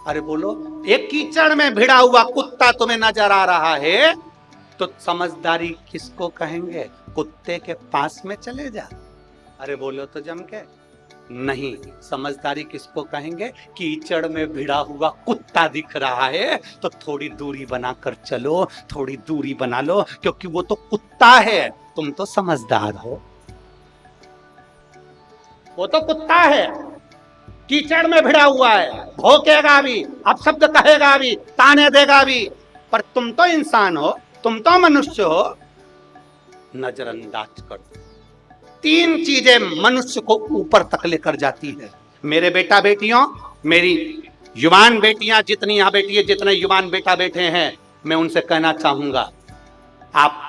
अरे बोलो, एक कीचड़ में भिड़ा हुआ कुत्ता तुम्हें नजर आ रहा है, तो समझदारी किसको कहेंगे? कुत्ते के पास में चले जा। अरे बोलो तो जम के, नहीं, समझदारी किसको कहेंगे? कीचड़ में भिड़ा हुआ कुत्ता दिख रहा है तो थोड़ी दूरी बनाकर चलो, थोड़ी दूरी बना लो, क्योंकि वो तो कुत्ता है, तुम तो समझदार हो। वो तो कुत्ता है, कीचड़ में भिड़ा हुआ है, भौंकेगा भी, अपशब्द कहेगा भी, ताने देगा भी, पर तुम तो इंसान हो, तुम तो मनुष्य हो, नजरअंदाज कर दो। 3 चीजें मनुष्य को ऊपर तक लेकर जाती है। मेरे बेटा बेटियों, मेरी युवान बेटियां जितनी यहां बैठी है, जितने युवान बेटा बैठे हैं, मैं उनसे कहना चाहूंगा, आप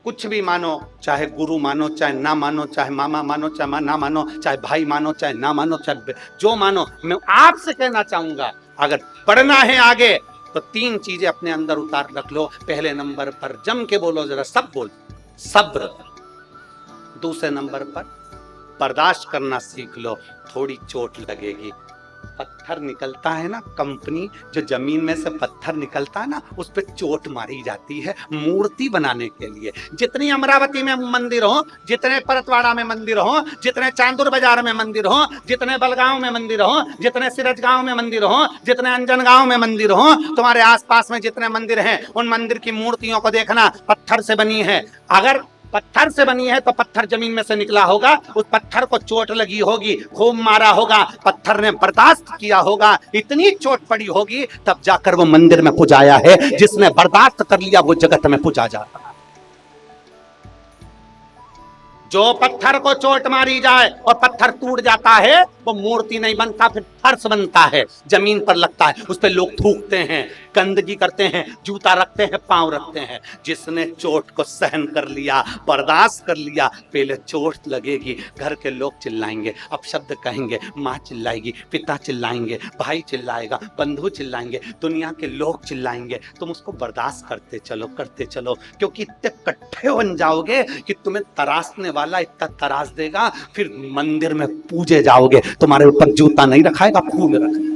कुछ भी मानो, चाहे गुरु मानो, चाहे ना मानो, चाहे मामा मानो, चाहे ना मानो, चाहे भाई मानो, चाहे ना मानो, चाहे जो मानो, मैं आपसे कहना चाहूंगा, अगर बढ़ना है आगे तो 3 चीजें अपने अंदर उतार रख लो। पहले नंबर पर जम के बोलो, जरा सब बोल, सब्र। दूसरे नंबर पर बर्दाश्त करना सीख लो, थोड़ी चोट लगेगी। पत्थर निकलता है ना, कंपनी जो जमीन में से पत्थर निकलता है ना, उस पे चोट मारी जाती है मूर्ति बनाने के लिए। जितनी अमरावती में मंदिर हो, जितने परतवाड़ा में मंदिर हो, जितने चांदुर बाजार में मंदिर हो, जितने बलगांव में मंदिर हो, जितने सिरजगांव में मंदिर हो, जितने अंजनगांव में मंदिर हो, तुम्हारे आसपास में जितने मंदिर हैं, उन मंदिर की मूर्तियों को देखना, पत्थर से बनी है। अगर पत्थर से बनी है तो पत्थर जमीन में से निकला होगा, उस पत्थर को चोट लगी होगी, खूब मारा होगा, पत्थर ने बर्दाश्त किया होगा, इतनी चोट पड़ी होगी, तब जाकर वो मंदिर में पुजाया है। जिसने बर्दाश्त कर लिया वो जगत में पुजा जाता है। जो पत्थर को चोट मारी जाए और पत्थर टूट जाता है, वो मूर्ति नहीं बनता, फिर फर्श बनता है, जमीन पर लगता है, उस पर लोग थूकते हैं, गंदगी करते हैं, जूता रखते हैं, पांव रखते हैं। जिसने चोट को सहन कर लिया, बर्दाश्त कर लिया, पहले चोट लगेगी, घर के लोग चिल्लाएंगे, अपशब्द कहेंगे, माँ चिल्लाएगी, पिता चिल्लाएंगे, भाई चिल्लाएगा, बंधु चिल्लाएंगे, दुनिया के लोग चिल्लाएंगे, तुम उसको बर्दाश्त करते चलो, करते चलो, क्योंकि इतने कट्ठे बन जाओगे कि तुम्हें तराशने वाला इतना तराश देगा, फिर मंदिर में पूजे जाओगे, तुम्हारे ऊपर जूता नहीं रखाएगा, फूल रखेगा।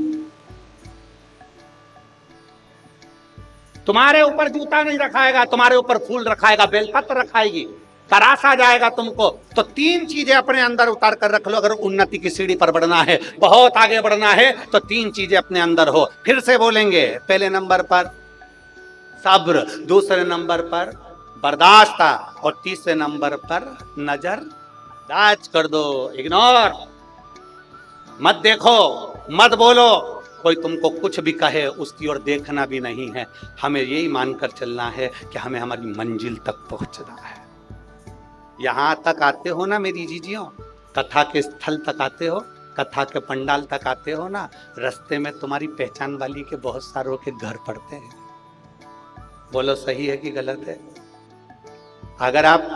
तुम्हारे ऊपर जूता नहीं रखाएगा, तुम्हारे ऊपर फूल रखाएगा, बेलपत्र रखाएगी, तराशा जाएगा तुमको। तो 3 चीजें अपने अंदर उतार कर रख लो। अगर उन्नति की सीढ़ी पर बढ़ना है, बहुत आगे बढ़ना है, तो 3 चीजें अपने अंदर हो। फिर से बोलेंगे, पहले नंबर पर सब्र, दूसरे नंबर पर बर्दाश्त, और तीसरे नंबर पर नजरअंदाज कर दो, इग्नोर मत देखो, मत बोलो। कोई तुमको कुछ भी कहे उसकी ओर देखना भी नहीं है। हमें यही मानकर चलना है कि हमें हमारी मंजिल तक पहुंचना है। यहां तक आते हो ना मेरी जीजियों, कथा के स्थल तक आते हो, कथा के पंडाल तक आते हो ना, रास्ते में तुम्हारी पहचान वाली के बहुत सारों के घर पड़ते हैं। बोलो सही है कि गलत है? अगर आप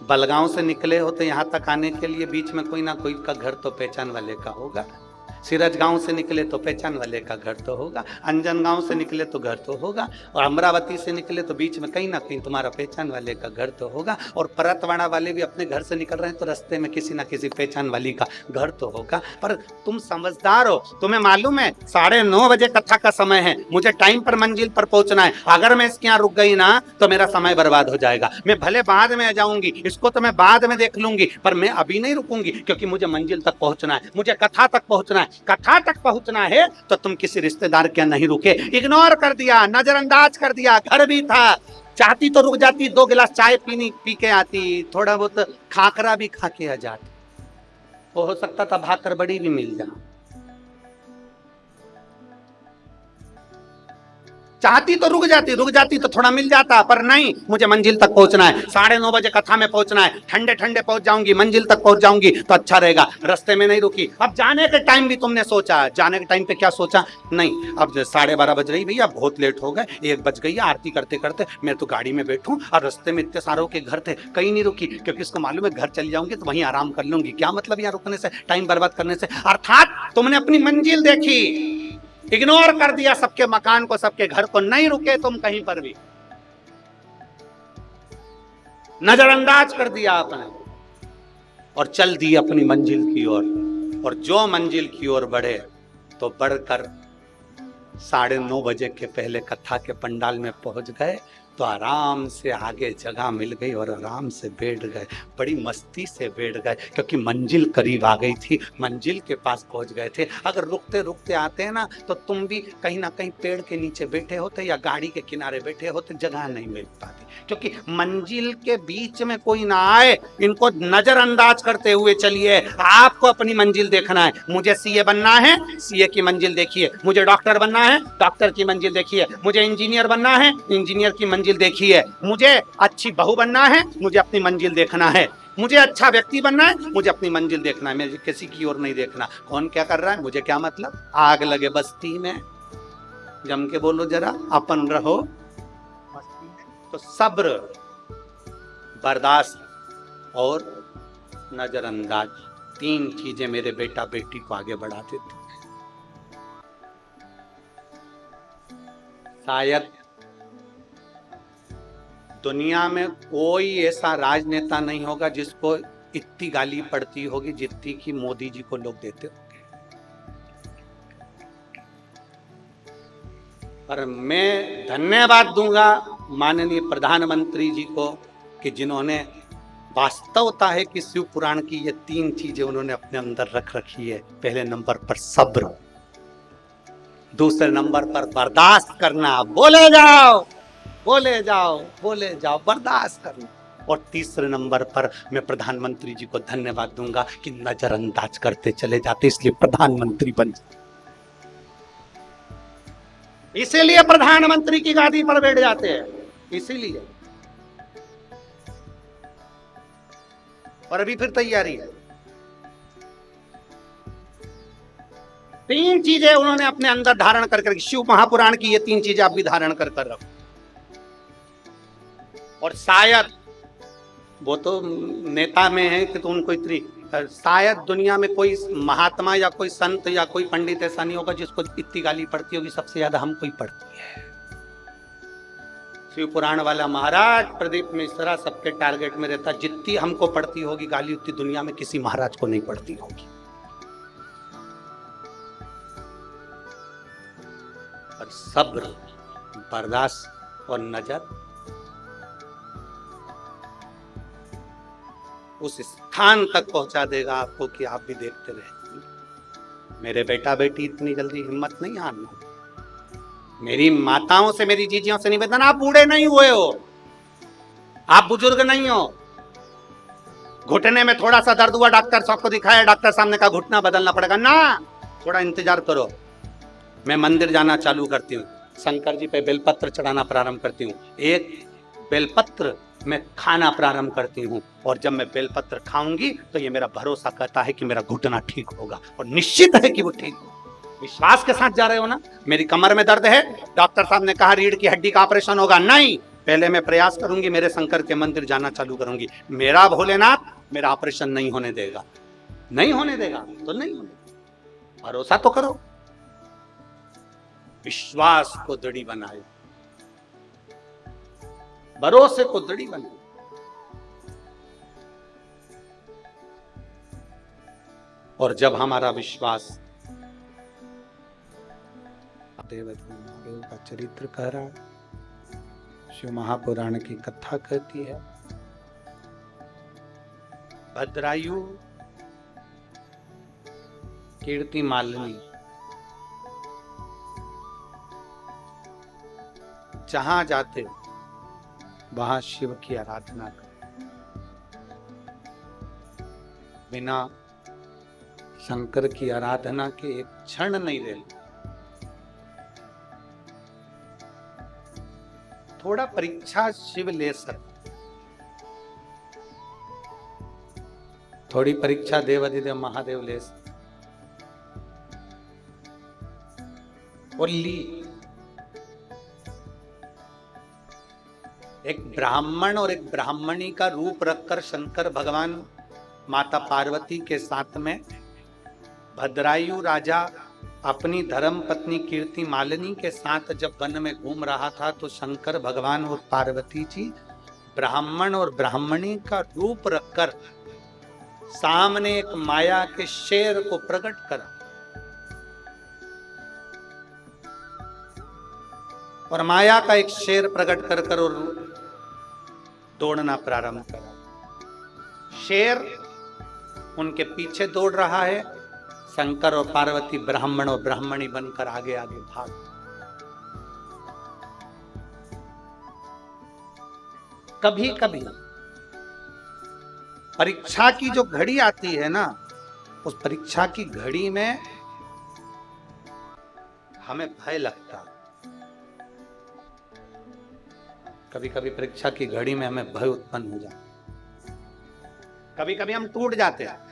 बलगांव से निकले हो तो यहाँ तक आने के लिए बीच में कोई ना कोई का घर तो पहचान वाले का होगा। सिरज गांव से निकले तो पहचान वाले का घर तो होगा, अंजन गांव से निकले तो घर तो होगा, और अमरावती से निकले तो बीच में कहीं ना कहीं तुम्हारा पहचान वाले का घर तो होगा, और परतवाड़ा वाले भी अपने घर से निकल रहे हैं तो रास्ते में किसी ना किसी पहचान वाली का घर तो होगा। पर तुम समझदार हो, तुम्हें मालूम है 9:30 बजे कथा का समय है, मुझे टाइम पर मंजिल पर पहुंचना है। अगर मैं इसके यहाँ रुक गई ना तो मेरा समय बर्बाद हो जाएगा। मैं भले बाद में आ जाऊंगी, इसको तो मैं बाद में देख लूंगी, पर मैं अभी नहीं रुकूंगी, क्योंकि मुझे मंजिल तक पहुंचना है, मुझे कथा तक पहुंचना है। कथा तक पहुंचना है तो तुम किसी रिश्तेदार के नहीं रुके, इग्नोर कर दिया, नजरअंदाज कर दिया। घर भी था, चाहती तो रुक जाती, 2 गिलास चाय पी के आती, थोड़ा बहुत खाकरा भी खा के आ जाती, हो सकता था भाकर बड़ी भी मिल जाए। चाहती तो रुक जाती तो थोड़ा मिल जाता, पर नहीं, मुझे मंजिल तक पहुंचना है। 9:30 बजे कथा में पहुंचना है, ठंडे ठंडे पहुंच जाऊंगी, मंजिल तक पहुंच जाऊंगी तो अच्छा रहेगा। रास्ते में नहीं रुकी। अब जाने के टाइम भी तुमने सोचा, जाने के टाइम पे क्या सोचा? नहीं, अब 12:30 बज रही भैया, बहुत लेट हो गए, 1 बज गई, आरती करते करते मैं तो गाड़ी में बैठूं, और रास्ते में इतने सारों के घर थे, कहीं नहीं रुकी, क्योंकि उसको मालूम है घर चली जाऊंगी तो वहीं आराम कर लूंगी, क्या मतलब यहाँ रुकने से, टाइम बर्बाद करने से। अर्थात तुमने अपनी मंजिल देखी, इग्नोर कर दिया सबके मकान को, सबके घर को, नहीं रुके तुम कहीं पर भी, नजरअंदाज कर दिया आपने और चल दी अपनी मंजिल की ओर। और जो मंजिल की ओर बढ़े तो बढ़कर 9:30 बजे के पहले कथा के पंडाल में पहुंच गए तो आराम से आगे जगह मिल गई और आराम से बैठ गए, बड़ी मस्ती से बैठ गए, क्योंकि मंजिल करीब आ गई थी, मंजिल के पास पहुंच गए थे। अगर रुकते रुकते आते हैं ना तो तुम भी कहीं ना कहीं पेड़ के नीचे बैठे होते या गाड़ी के किनारे बैठे होते, जगह नहीं मिल पाती, क्योंकि मंजिल के बीच में कोई ना आए। इनको नजरअंदाज करते हुए चलिए। आपको अपनी मंजिल देखना है, मुझे सीए बनना है, सीए की मंजिल देखिए, मुझे डॉक्टर बनना है, डॉक्टर की मंजिल देखिए, मुझे इंजीनियर बनना है, इंजीनियर की मंजिल देखिए, मुझे अच्छी बहू बनना है, मुझे अपनी मंजिल देखना है, मुझे अच्छा व्यक्ति बनना है, मुझे अपनी मंजिल देखना है, मुझे किसी की ओर नहीं देखना। कौन क्या कर रहा है मुझे क्या मतलब। आग लगे बस्ती में, जम के बोलो जरा, अपन रहो बस्ती में। तो सब्र, बर्दाश्त और नजरअंदाज, 3 चीजें मेरे बेटा बेटी को आगे बढ़ा देती। शायद दुनिया में कोई ऐसा राजनेता नहीं होगा जिसको इतनी गाली पड़ती होगी जितनी कि मोदी जी को लोग देते होंगे। पर मैं धन्यवाद दूंगा माननीय प्रधानमंत्री जी को कि जिन्होंने वास्तवता है कि शिव पुराण की ये 3 चीजें उन्होंने अपने अंदर रख रखी है। पहले नंबर पर सब्र, दूसरे नंबर पर बर्दाश्त करना, बोले जाओ बोले जाओ बोले जाओ, बर्दाश्त करना, और तीसरे नंबर पर मैं प्रधानमंत्री जी को धन्यवाद दूंगा कि नजरअंदाज करते चले जाते, इसलिए प्रधानमंत्री बन जाते, इसीलिए प्रधानमंत्री की गादी पर बैठ जाते हैं, इसीलिए। और अभी फिर तैयारी है। 3 चीजें उन्होंने अपने अंदर धारण कर शिव महापुराण की ये 3 चीजें आप भी धारण कर रखो। और शायद वो तो नेता में है कि तो उनको इतनी, शायद दुनिया में कोई महात्मा या कोई संत या कोई पंडित ऐसा नहीं होगा जिसको इतनी गाली पड़ती होगी, सबसे ज्यादा हमको ही पड़ती है। शिव पुराण वाला महाराज प्रदीप मिश्रा सबके टारगेट में रहता, जितनी हमको पड़ती होगी गाली उतनी दुनिया में किसी महाराज को नहीं पड़ती होगी। और सब्र, बर्दाश्त और नजर उस स्थान तक पहुंचा देगा आपको कि आप भी देखते रहे। मेरे बेटा बेटी इतनी जल्दी हिम्मत नहीं हारना। मेरी माताओं से, मेरी जीजियों से निवेदन, आप बूढ़े नहीं हुए हो, आप बुजुर्ग नहीं हो। घुटने में थोड़ा सा दर्द हुआ, डॉक्टर साहब को दिखाया, डॉक्टर साहब ने कहा घुटना बदलना पड़ेगा ना, थोड़ा इंतजार करो। मैं मंदिर जाना चालू करती हूँ, शंकर जी पे बेलपत्र चढ़ाना प्रारंभ करती हूँ, एक बेलपत्र मैं खाना प्रारंभ करती हूँ, और जब मैं बेलपत्र खाऊंगी तो ये मेरा भरोसा करता है कि मेरा घुटना ठीक होगा, और निश्चित है कि वो ठीक होगा। विश्वास के साथ जा रहे हो ना। मेरी कमर में दर्द है, डॉक्टर साहब ने कहा रीढ़ की हड्डी का ऑपरेशन होगा, नहीं, पहले मैं प्रयास करूंगी, मेरे शंकर के मंदिर जाना चालू करूंगी, मेरा भोलेनाथ मेरा ऑपरेशन नहीं होने देगा। नहीं होने देगा तो नहीं होने देगा। भरोसा तो करो, विश्वास को दृढ़ बनाए, भरोसे को दृढ़ बनाए। और जब हमारा विश्वास, देव का चरित्र कह रहा, शिव महापुराण की कथा कहती है, भद्रायु कीर्ति मालिनी जहां जाते वहां शिव की आराधना कर, बिना शंकर की आराधना के एक क्षण नहीं रहे। थोड़ा परीक्षा शिव ले सकते, थोड़ी परीक्षा देवाधिदेव महादेव ले सकते, और ली। एक ब्राह्मण और एक ब्राह्मणी का रूप रखकर शंकर भगवान माता पार्वती के साथ में भद्रायु राजा अपनी धर्म पत्नी कीर्ति मालिनी के साथ जब वन में घूम रहा था, तो शंकर भगवान और पार्वती जी ब्राह्मण और ब्राह्मणी का रूप रखकर सामने एक माया के शेर को प्रकट करा, और माया का एक शेर प्रकट कर और दौड़ना प्रारंभ करा। शेर उनके पीछे दौड़ रहा है, शंकर और पार्वती ब्राह्मण और ब्राह्मणी बनकर आगे आगे भाग। कभी कभी परीक्षा की जो घड़ी आती है ना, उस परीक्षा की घड़ी में हमें भय लगता, कभी कभी परीक्षा की घड़ी में हमें भय उत्पन्न हो जाता, कभी कभी हम टूट जाते हैं।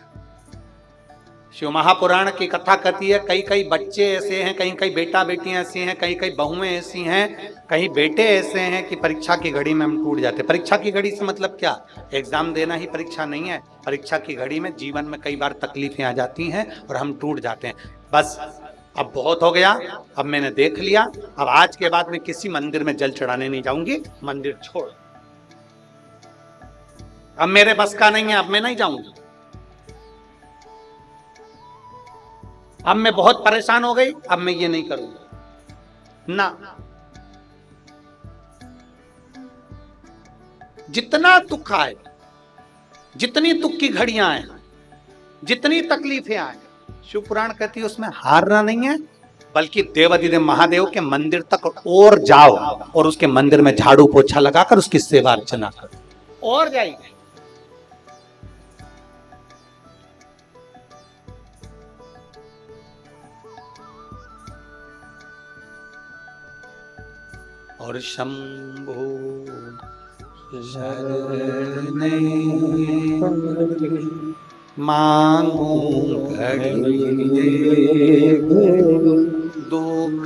शिव महापुराण की कथा कहती है, कई कई बच्चे ऐसे हैं, कहीं कई बेटा बेटियां ऐसी हैं, कहीं कई बहुएं ऐसी हैं, कहीं बेटे ऐसे हैं कि परीक्षा की घड़ी में हम टूट जाते हैं। परीक्षा की घड़ी से मतलब क्या? एग्जाम देना ही परीक्षा नहीं है। परीक्षा की घड़ी में जीवन में कई बार तकलीफें आ जाती हैं और हम टूट जाते हैं। बस अब बहुत हो गया, अब मैंने देख लिया, अब आज के बाद मैं किसी मंदिर में जल चढ़ाने नहीं जाऊंगी, मंदिर छोड़, अब मेरे बस का नहीं है, अब मैं नहीं जाऊंगी, अब मैं बहुत परेशान हो गई, अब मैं ये नहीं करूंगी ना। जितना दुख आए, जितनी दुख की घड़ियां आए, जितनी तकलीफें आए, शिव पुराण कहती है उसमें हारना नहीं है, बल्कि देवाधिदेव महादेव के मंदिर तक और जाओ और उसके मंदिर में झाड़ू पोछा लगाकर उसकी सेवा अर्चना करो और जाएंगे। और शंभो शरणे मांगू घड़ी दुख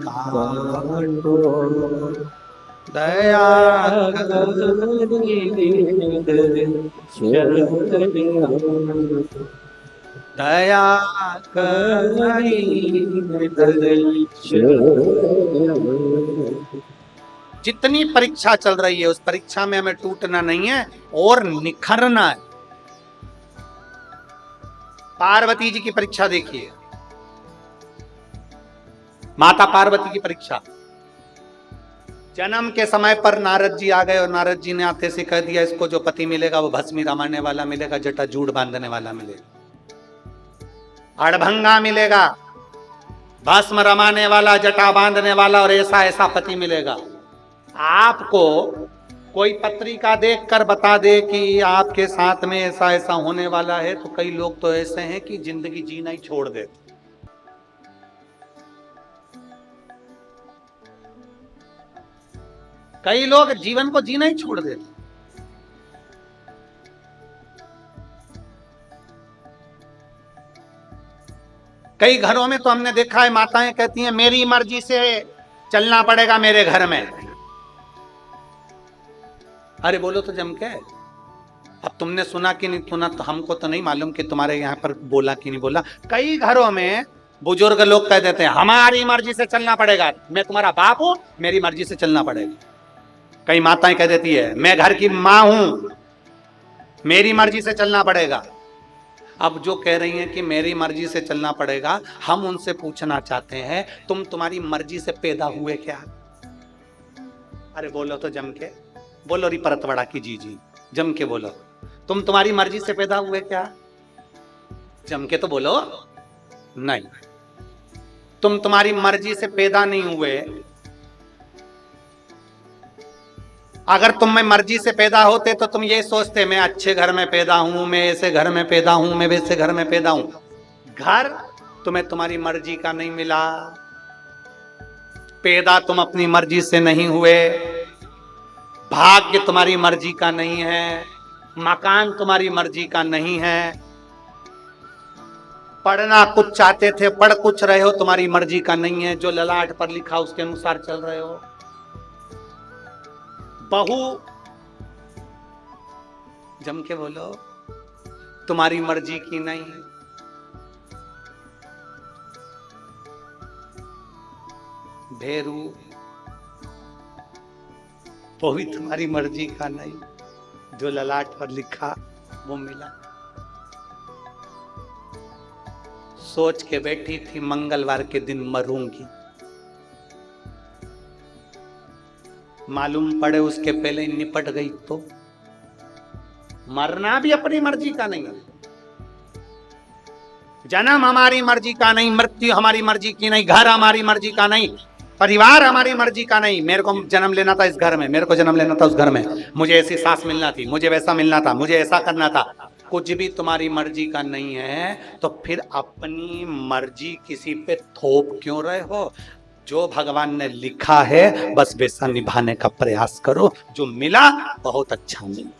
काटो, दया दया जितनी परीक्षा चल रही है उस परीक्षा में हमें टूटना नहीं है और निखरना है। पार्वती जी की परीक्षा देखिए, माता पार्वती की परीक्षा। जन्म के समय पर नारद जी आ गए और नारद जी ने आते से कह दिया इसको जो पति मिलेगा वो भस्मी रमाने वाला मिलेगा, जटा जूड़ बांधने वाला मिलेगा, अड़भंगा मिलेगा, भस्म रमाने वाला, जटा बांधने वाला, और ऐसा ऐसा पति मिलेगा। आपको कोई पत्रिका देखकर बता दे कि आपके साथ में ऐसा ऐसा होने वाला है, तो कई लोग तो ऐसे हैं कि जिंदगी जीना ही छोड़ देते। कई लोग जीवन को जीना ही छोड़ देते। कई घरों में तो हमने देखा है माताएं कहती हैं मेरी मर्जी से चलना पड़ेगा मेरे घर में। अरे बोलो तो जम के। अब तुमने सुना कि नहीं सुना तो हमको तो नहीं मालूम कि तुम्हारे यहाँ पर बोला कि नहीं बोला। कई घरों में बुजुर्ग लोग कह देते हैं हमारी मर्जी से चलना पड़ेगा, मैं तुम्हारा बाप हूं, मेरी मर्जी से चलना पड़ेगा। कई माताएं कह देती है मैं घर की मां हूं, मेरी मर्जी से चलना पड़ेगा। अब जो कह रही हैं कि मेरी मर्जी से चलना पड़ेगा, हम उनसे पूछना चाहते हैं तुम्हारी मर्जी से पैदा हुए क्या? अरे बोलो तो जम के, बोलो री परतवाड़ा की जी जम के बोलो, तुम्हारी मर्जी से पैदा हुए क्या? जम के तो बोलो। नहीं, तुम्हारी मर्जी से पैदा नहीं हुए। अगर तुम में मर्जी से पैदा होते तो तुम ये सोचते मैं अच्छे घर में पैदा हूं, मैं ऐसे घर में पैदा हूं, मैं वैसे घर में पैदा हूं। घर तुम्हें तुम्हारी मर्जी का नहीं मिला, पैदा तुम अपनी मर्जी से नहीं हुए, भाग्य तुम्हारी मर्जी का नहीं है, मकान तुम्हारी मर्जी का नहीं है, पढ़ना कुछ चाहते थे पढ़ कुछ रहे हो, तुम्हारी मर्जी का नहीं है, जो ललाट पर लिखा उसके अनुसार चल रहे हो। बहू जम के बोलो, तुम्हारी मर्जी की नहीं। भेरू वो भी तुम्हारी मर्जी का नहीं, जो ललाट पर लिखा वो मिला। सोच के बैठी थी मंगलवार के दिन मरूंगी, मालूम पड़े उसके पहले ही निपट गई तो। मरना भी अपनी मर्जी का नहीं, जन्म हमारी मर्जी का नहीं, मृत्यु हमारी मर्जी की नहीं, घर हमारी मर्जी का नहीं, परिवार हमारी मर्जी का नहीं। मेरे को जन्म लेना था इस घर में, मेरे को जन्म लेना था उस घर में, मुझे ऐसी सास मिलना थी, मुझे वैसा मिलना था, मुझे ऐसा करना था। कुछ भी तुम्हारी मर्जी का नहीं है तो फिर अपनी मर्जी किसी पे थोप क्यों रहे हो? जो भगवान ने लिखा है बस वैसा निभाने का प्रयास करो। जो मिला बहुत अच्छा मिला,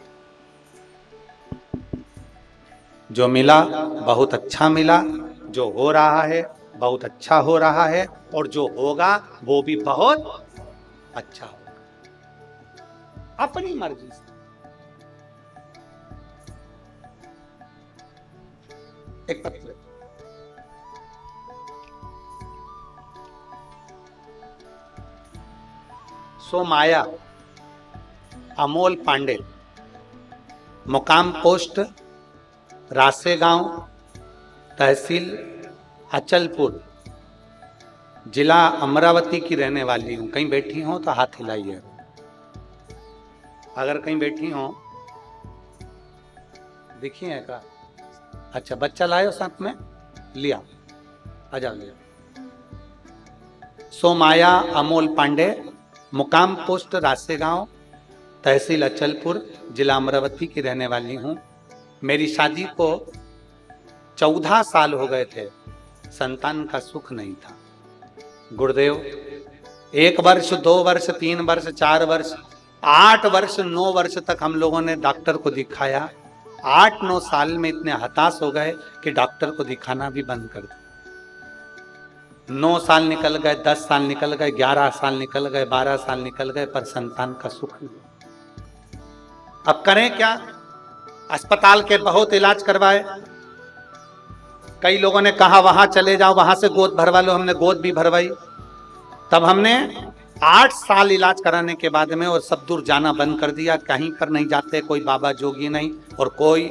जो मिला बहुत अच्छा मिला, जो हो रहा है बहुत अच्छा हो रहा है, और जो होगा वो भी बहुत अच्छा होगा, अपनी मर्जी से। एक पत्र सो माया अमोल पांडे, मुकाम पोस्ट रासे गांव, तहसील अचलपुर, जिला अमरावती की रहने वाली हूं। कहीं बैठी हो तो हाथ हिलाइए, अगर कहीं बैठी हो। देखिए का अच्छा बच्चा लाए हो साथ में, लिया, आ जाओ लिया। सो माया अमोल पांडे, मुकाम पोस्ट रासे गांव, तहसील अचलपुर, जिला अमरावती की रहने वाली हूं। मेरी शादी को 14 साल हो गए थे, संतान का सुख नहीं था। गुरुदेव 1 वर्ष, 2 वर्ष, 3 वर्ष, 4 वर्ष, 8 वर्ष, 9 वर्ष तक हम लोगों ने डॉक्टर को दिखाया। 8-9 साल में इतने हताश हो गए कि डॉक्टर को दिखाना भी बंद कर दिया। 9 साल निकल गए, 10 साल निकल गए, 11 साल निकल गए, 12 साल निकल गए, पर संतान का सुख नहीं। अब करें क्या? अस्पताल के बहुत इलाज करवाए। कई लोगों ने कहा वहां चले जाओ, वहां से गोद भरवा लो, हमने गोद भी भरवाई। तब हमने 8 साल इलाज कराने के बाद में और सब दूर जाना बंद कर दिया। कहीं पर नहीं जाते, कोई बाबा जोगी नहीं और कोई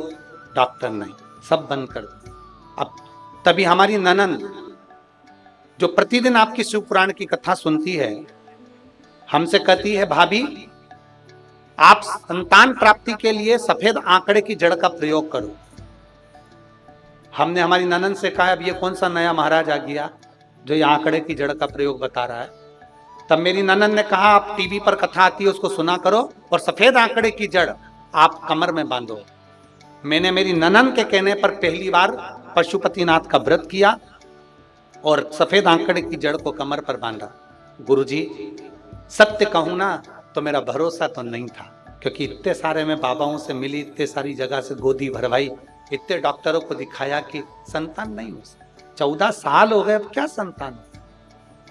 डॉक्टर नहीं, सब बंद कर दिया। अब तभी हमारी ननंद जो प्रतिदिन आपकी शिव पुराण की कथा सुनती है, हमसे कहती है भाभी आप संतान प्राप्ति के लिए सफेद आंकड़े की जड़ का प्रयोग करो। हमने हमारी ननंद से कहा अब ये कौन सा नया महाराज आ गया जो ये आंकड़े की जड़ का प्रयोग बता रहा है। तब मेरी ननंद ने कहा आप टीवी पर कथा आती है उसको सुना करो और सफेद आंकड़े की जड़ आप कमर में बांधो। मैंने मेरी ननंद के कहने पर पहली बार पशुपतिनाथ का व्रत किया और सफेद आंकड़े की जड़ को कमर पर बांधा। गुरुजी सत्य कहूं ना तो मेरा भरोसा तो नहीं था, क्योंकि इतने सारे मैं बाबाओं से मिली, इतने सारी जगह से गोदी भरवाई, इतने डॉक्टरों को दिखाया कि संतान नहीं हो सकती। 14 साल हो गए, अब क्या संतान?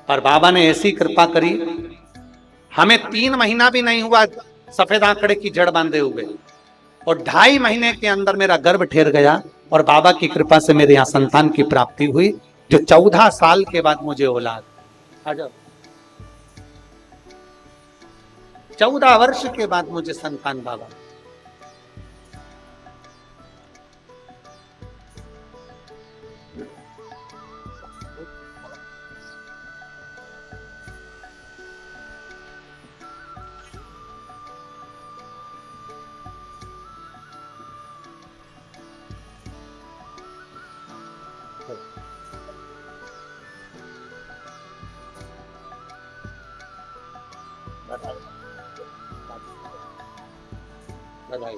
पर बाबा ने ऐसी कृपा करी, हमें 3 महीना भी नहीं हुआ सफेद आंकड़े की जड़ बांधे हुए, और 2.5 महीने के अंदर मेरा गर्भ ठहर गया और बाबा की कृपा से मेरे यहाँ संतान की प्राप्ति हुई, जो 14 साल के बाद मुझे औलाद। आ जाओ। 14 वर्ष के बाद मुझे संतान बाबा। बधाई।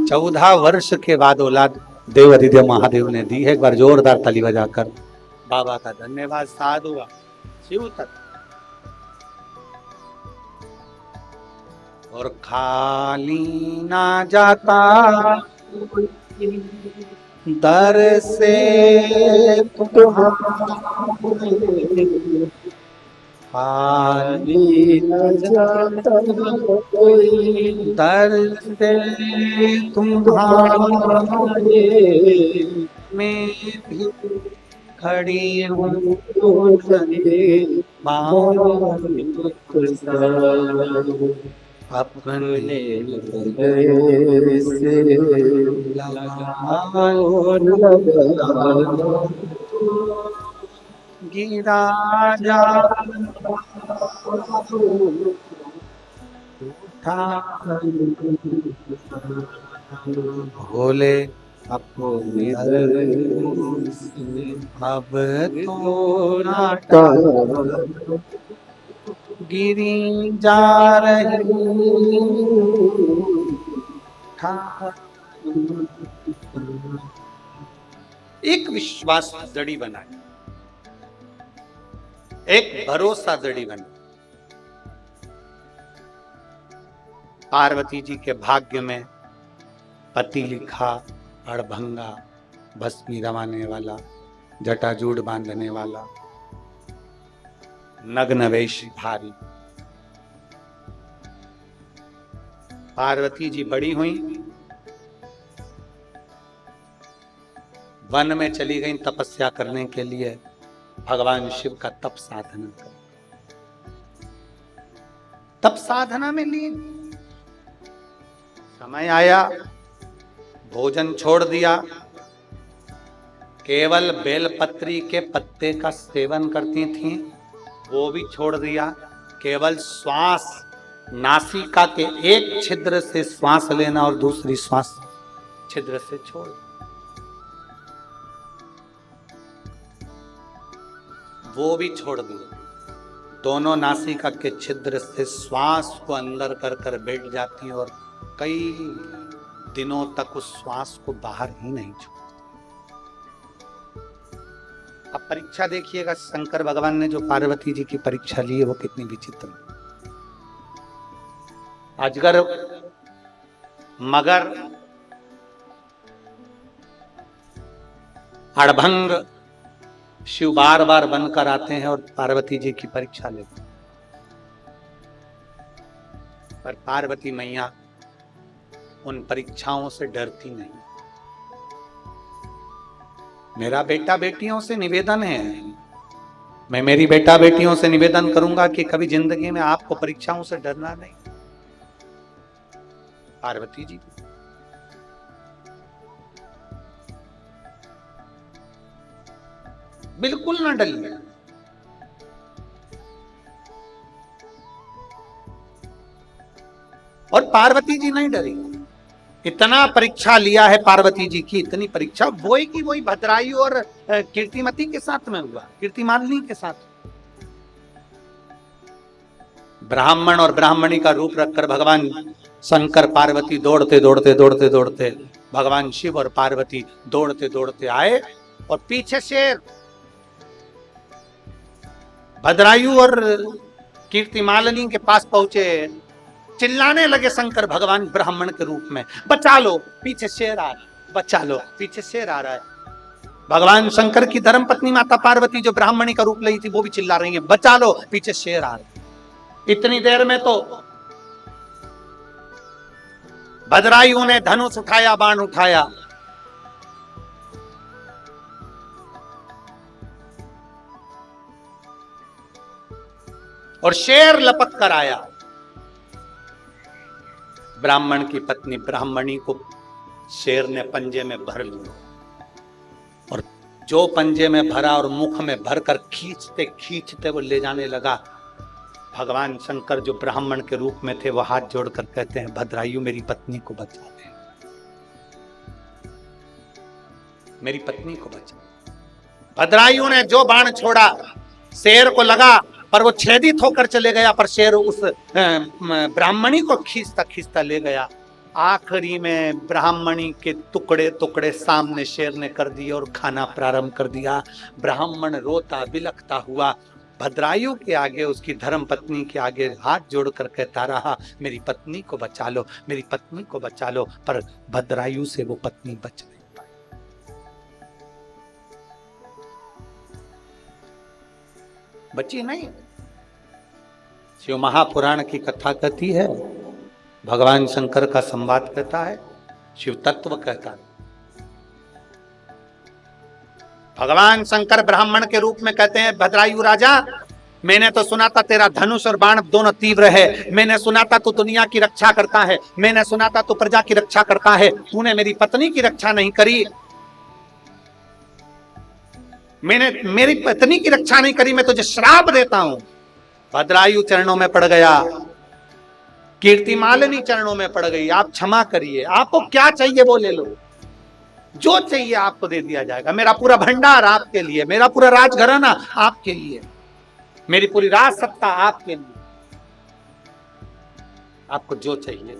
14 वर्ष के बाद औलाद देव अधिदेव महादेव ने दी है। एक बार जोरदार ताली बजाकर बाबा का धन्यवाद। साधु शिव तक। और खाली ना जाता दर से खाली न जाता कोई दर से तुम्हारे, मैं भी खड़ी हूँ अपने हृदय से लगाओ गिरा जा भोले अपने अब तो नाटा गिरी जा रही। एक विश्वास जड़ी बनाए, एक भरोसा जड़ी बना। पार्वती जी के भाग्य में पति लिखा, अड़भंगा, भस्मी रवाने वाला, जटाजूट बांधने वाला, नग्न वेशी भारी। पार्वती जी बड़ी हुई, वन में चली गई तपस्या करने के लिए, भगवान शिव का तप साधना कर, तप साधना में लीन। समय आया, भोजन छोड़ दिया, केवल बेलपत्री के पत्ते का सेवन करती थीं, वो भी छोड़ दिया। केवल श्वास, नासिका के एक छिद्र से श्वास लेना और दूसरी श्वास छिद्र से छोड़, वो भी छोड़ दिया। दोनों नासिका के छिद्र से श्वास को अंदर कर कर बैठ जाती और कई दिनों तक उस श्वास को बाहर ही नहीं छोड़ती। अब परीक्षा देखिएगा, शंकर भगवान ने जो पार्वती जी की परीक्षा ली है वो कितनी विचित्र। अजगर, मगर, अड़भंग शिव बार बार बनकर आते हैं और पार्वती जी की परीक्षा लेते हैं, पर पार्वती मैया उन परीक्षाओं से डरती नहीं। मेरा बेटा बेटियों से निवेदन है, मैं मेरी बेटा बेटियों से निवेदन करूंगा कि कभी जिंदगी में आपको परीक्षाओं से डरना नहीं। पार्वती जी बिल्कुल ना डरिए। और पार्वती जी नहीं डरी। इतना परीक्षा लिया है पार्वती जी की, इतनी परीक्षा वही की वही भद्रायु और कीर्तिमती के साथ में हुआ, कीर्तिमालिनी के साथ। ब्राह्मण और ब्राह्मणी का रूप रखकर भगवान शंकर पार्वती दौड़ते दौड़ते दौड़ते दौड़ते, भगवान शिव और पार्वती दौड़ते दौड़ते आए और पीछे शेर। भद्रायु और कीर्तिमालिनी के पास पहुंचे, चिल्लाने लगे शंकर भगवान ब्राह्मण के रूप में, बचा लो पीछे शेर आ रहा है, बचा लो पीछे शेर आ रहा है। भगवान शंकर की धर्मपत्नी माता पार्वती जो ब्राह्मणी का रूप ली थी वो भी चिल्ला रही है, बचा लो पीछे शेर आ रहा है। इतनी देर में तो भद्रायु ने धनुष उठाया, बाण उठाया, और शेर लपक कर आया। ब्राह्मण की पत्नी ब्राह्मणी को शेर ने पंजे में भर लिया, और जो पंजे में भरा और मुख में भरकर खींचते खींचते वो ले जाने लगा। भगवान शंकर जो ब्राह्मण के रूप में थे वो हाथ जोड़कर कहते हैं, भद्रायु मेरी पत्नी को बचा दे, मेरी पत्नी को बचा। भद्रायु ने जो बाण छोड़ा शेर को लगा, पर वो छेदित होकर चले गया, पर शेर उस ब्राह्मणी को खींचता खींचता ले गया। आखिरी में ब्राह्मणी के टुकड़े टुकड़े सामने शेर ने कर दिए और खाना प्रारंभ कर दिया। ब्राह्मण रोता बिलखता हुआ भद्रायु के आगे, उसकी धर्म पत्नी के आगे हाथ जोड़कर कहता रहा, मेरी पत्नी को बचा लो, मेरी पत्नी को बचा लो। पर भद्रायु से वो पत्नी बच नहीं पाई। बची नहीं। शिव महापुराण की कथा कहती है, भगवान शंकर का संवाद कहता है, शिव तत्व कहता है। भगवान शंकर ब्राह्मण के रूप में कहते हैं, भद्रायु राजा, मैंने तो सुना था तेरा धनुष और बाण दोनों तीव्र है, मैंने सुना था तू दुनिया की रक्षा करता है, मैंने सुना था तू प्रजा की रक्षा करता है, तूने मेरी पत्नी की रक्षा नहीं करी, मैंने मेरी पत्नी की रक्षा नहीं करी, मैं तुझे श्राप देता हूं। भद्रायु चरणों में पड़ गया, कीर्तिमालिनी चरणों में पड़ गई, आप क्षमा करिए, आपको क्या चाहिए वो ले लो, जो चाहिए आपको दे दिया जाएगा, मेरा पूरा भंडार आपके लिए, मेरा पूरा राजघराना आपके लिए, मेरी पूरी राज सत्ता आपके लिए, आपको जो चाहिए।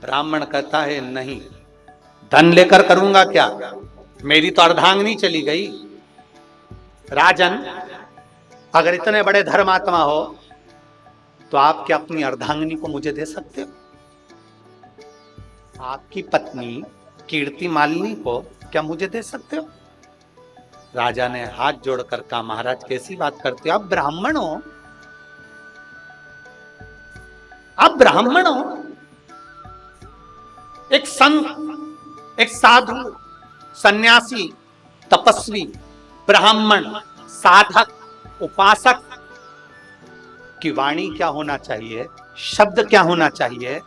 ब्राह्मण कहता है, नहीं, धन लेकर करूंगा क्या, मेरी तो अर्धांगिनी चली गई। राजन, अगर इतने बड़े धर्मात्मा हो तो आप क्या अपनी अर्धांगिनी को मुझे दे सकते हो? आपकी पत्नी कीर्तिमालिनी को क्या मुझे दे सकते हो? राजा ने हाथ जोड़कर कहा, महाराज कैसी बात करते हो, आप ब्राह्मण हो, आप ब्राह्मण हो, एक संत, एक साधु सन्यासी, तपस्वी, ब्राह्मण, साधक, उपासक की वाणी क्या होना चाहिए, शब्द क्या होना चाहिए,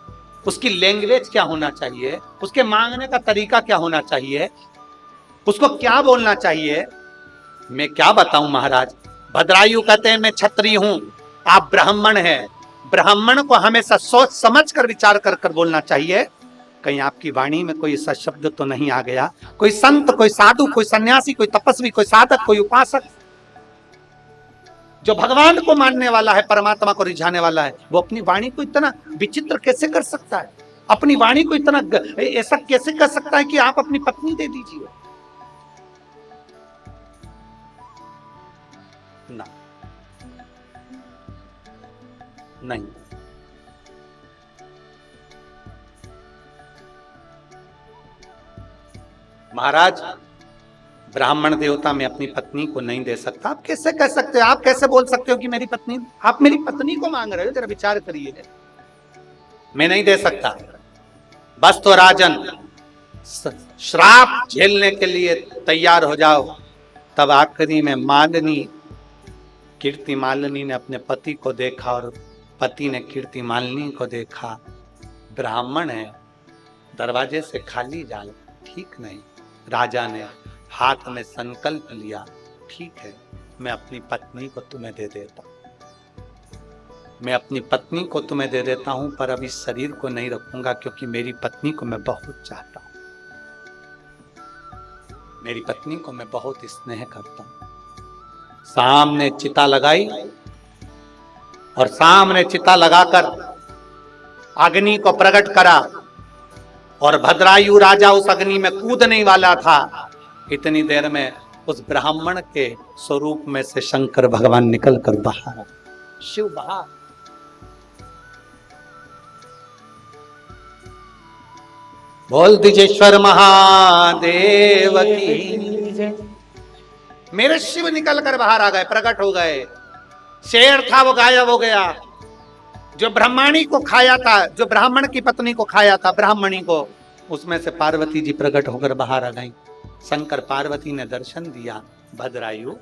उसकी लैंग्वेज क्या होना चाहिए, उसके मांगने का तरीका क्या होना चाहिए, उसको क्या बोलना चाहिए, मैं क्या बताऊं महाराज। भद्रायु कहते हैं मैं क्षत्रिय हूं, आप ब्राह्मण हैं। ब्राह्मण को हमेशा सोच समझ कर विचार कर कर बोलना चाहिए। कहीं आपकी वाणी में कोई ऐसा शब्द तो नहीं आ गया, कोई संत, कोई साधु, कोई सन्यासी, कोई तपस्वी, कोई साधक, कोई उपासक जो भगवान को मानने वाला है, परमात्मा को रिझाने वाला है, वो अपनी वाणी को इतना विचित्र कैसे कर सकता है? अपनी वाणी को इतना ऐसा कैसे कर सकता है कि आप अपनी पत्नी दे दीजिए? ना, नहीं। महाराज, ब्राह्मण देवता में अपनी पत्नी को नहीं दे सकता। आप कैसे कह सकते हो? आप कैसे बोल सकते हो कि मेरी पत्नी, आप मेरी पत्नी को मांग रहे हो? जरा विचार करिए। मैं नहीं दे सकता। बस तो राजन, श्राप झेलने के लिए तैयार हो जाओ। तब आखिरी में मालिनी, कीर्ति मालिनी ने अपने पति को देखा और पति ने कीर्ति मालिनी को देखा। ब्राह्मण है, दरवाजे से खाली जाए, ठीक नहीं। राजा ने हाथ में संकल्प लिया, ठीक है, मैं अपनी पत्नी को तुम्हें दे देता हूं, मैं अपनी पत्नी को तुम्हें दे देता हूं, पर अभी शरीर को नहीं रखूंगा क्योंकि मेरी पत्नी को मैं बहुत चाहता हूं, मेरी पत्नी को मैं बहुत स्नेह करता हूं। सामने चिता लगाई और सामने चिता लगाकर अग्नि को प्रकट करा और भद्रायु राजा उस अग्नि में कूदने वाला था। इतनी देर में उस ब्राह्मण के स्वरूप में से शंकर भगवान निकल कर बाहर, शिव बाहर। बोल दीजेश्वर महादेव की। मेरे शिव निकल कर बाहर आ गए, प्रकट हो गए। शेर था वो गायब हो गया। जो ब्राह्मणी को खाया था, जो ब्राह्मण की पत्नी को खाया था, ब्राह्मणी को, उसमें से पार्वती जी प्रकट होकर बाहर आ गई। शंकर पार्वती ने दर्शन दिया। भद्रायु,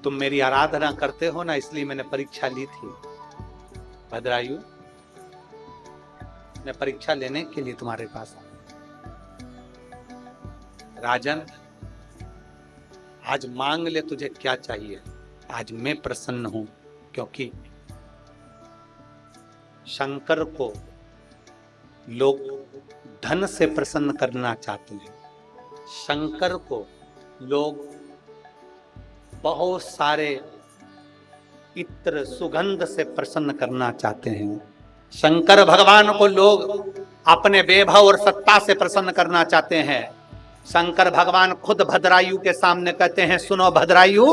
तुम मेरी आराधना करते हो ना, इसलिए मैंने परीक्षा ली थी। भद्रायु, मैं परीक्षा लेने के लिए तुम्हारे पास आया। राजन, आज मांग ले, तुझे क्या चाहिए। आज मैं प्रसन्न हूं क्योंकि शंकर को लोग धन से प्रसन्न करना चाहते हैं। शंकर को लोग बहुत सारे इत्र सुगंध से प्रसन्न करना चाहते हैं। शंकर भगवान को लोग अपने वैभव और सत्ता से प्रसन्न करना चाहते हैं। शंकर भगवान खुद भद्रायु के सामने कहते हैं, सुनो भद्रायु,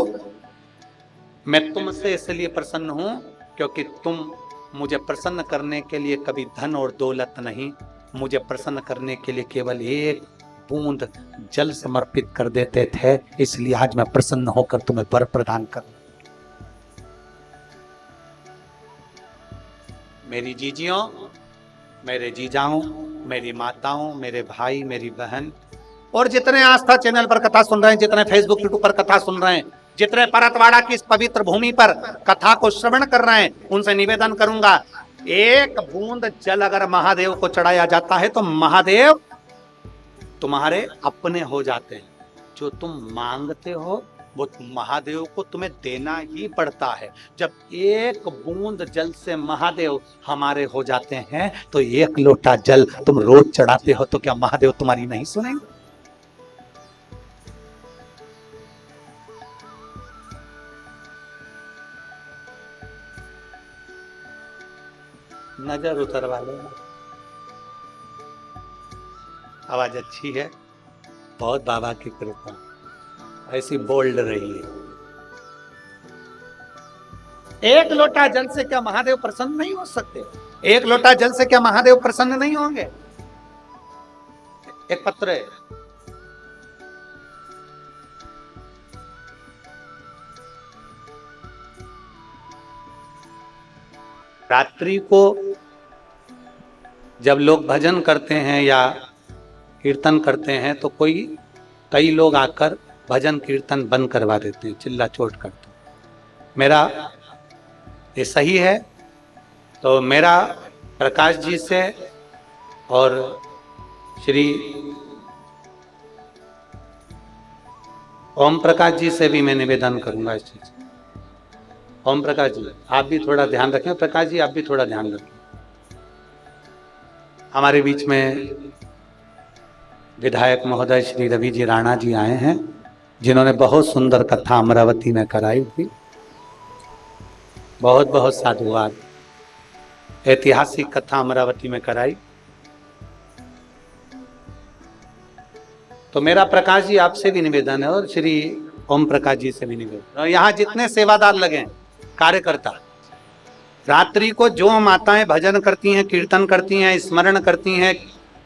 मैं तुमसे इसलिए प्रसन्न हूं क्योंकि तुम मुझे प्रसन्न करने के लिए कभी धन और दौलत नहीं, मुझे प्रसन्न करने के लिए केवल एक बूंद जल समर्पित कर देते थे, इसलिए आज मैं प्रसन्न होकर तुम्हें वर प्रदान कर। मेरी जीजियों, मेरे जीजाओं, मेरी माताओं, मेरे भाई, मेरी बहन, और जितने आस्था चैनल पर कथा सुन रहे हैं, जितने फेसबुक यूट्यूब पर कथा सुन रहे हैं, जितने परतवाड़ा की इस पवित्र भूमि पर कथा को श्रवण कर रहे हैं, उनसे निवेदन करूंगा, एक बूंद जल अगर महादेव को चढ़ाया जाता है तो महादेव तुम्हारे अपने हो जाते हैं। जो तुम मांगते हो वो महादेव को तुम्हें देना ही पड़ता है। जब एक बूंद जल से महादेव हमारे हो जाते हैं तो एक लोटा जल तुम रोज चढ़ाते हो तो क्या महादेव तुम्हारी नहीं सुनेंगे? नजर उतरवा लो। आवाज अच्छी है, बहुत बाबा की कृपा, ऐसी बोल्ड रही है। एक लोटा जल से क्या महादेव प्रसन्न नहीं हो सकते? एक लोटा जल से क्या महादेव प्रसन्न नहीं होंगे? एक पत्र है, रात्रि को जब लोग भजन करते हैं या कीर्तन करते हैं तो कई लोग आकर भजन कीर्तन बंद करवा देते हैं, चिल्ला चोट करते हैं। मेरा ये सही है? तो मेरा प्रकाश जी से और श्री ओम प्रकाश जी से भी मैं निवेदन करूंगा इस चीज। ओम प्रकाश जी आप भी थोड़ा ध्यान रखें, प्रकाश जी आप भी थोड़ा ध्यान रखें। हमारे बीच में विधायक महोदय श्री रवि जी राणा जी आए हैं, जिन्होंने बहुत सुंदर कथा अमरावती में कराई थी। बहुत बहुत साधुवाद। ऐतिहासिक कथा अमरावती में कराई। तो मेरा प्रकाश जी आपसे भी निवेदन है और श्री ओम प्रकाश जी से भी निवेदन। और यहाँ जितने सेवादार लगे कार्यकर्ता, रात्रि को जो माताएं भजन करती हैं, कीर्तन करती हैं, स्मरण करती हैं,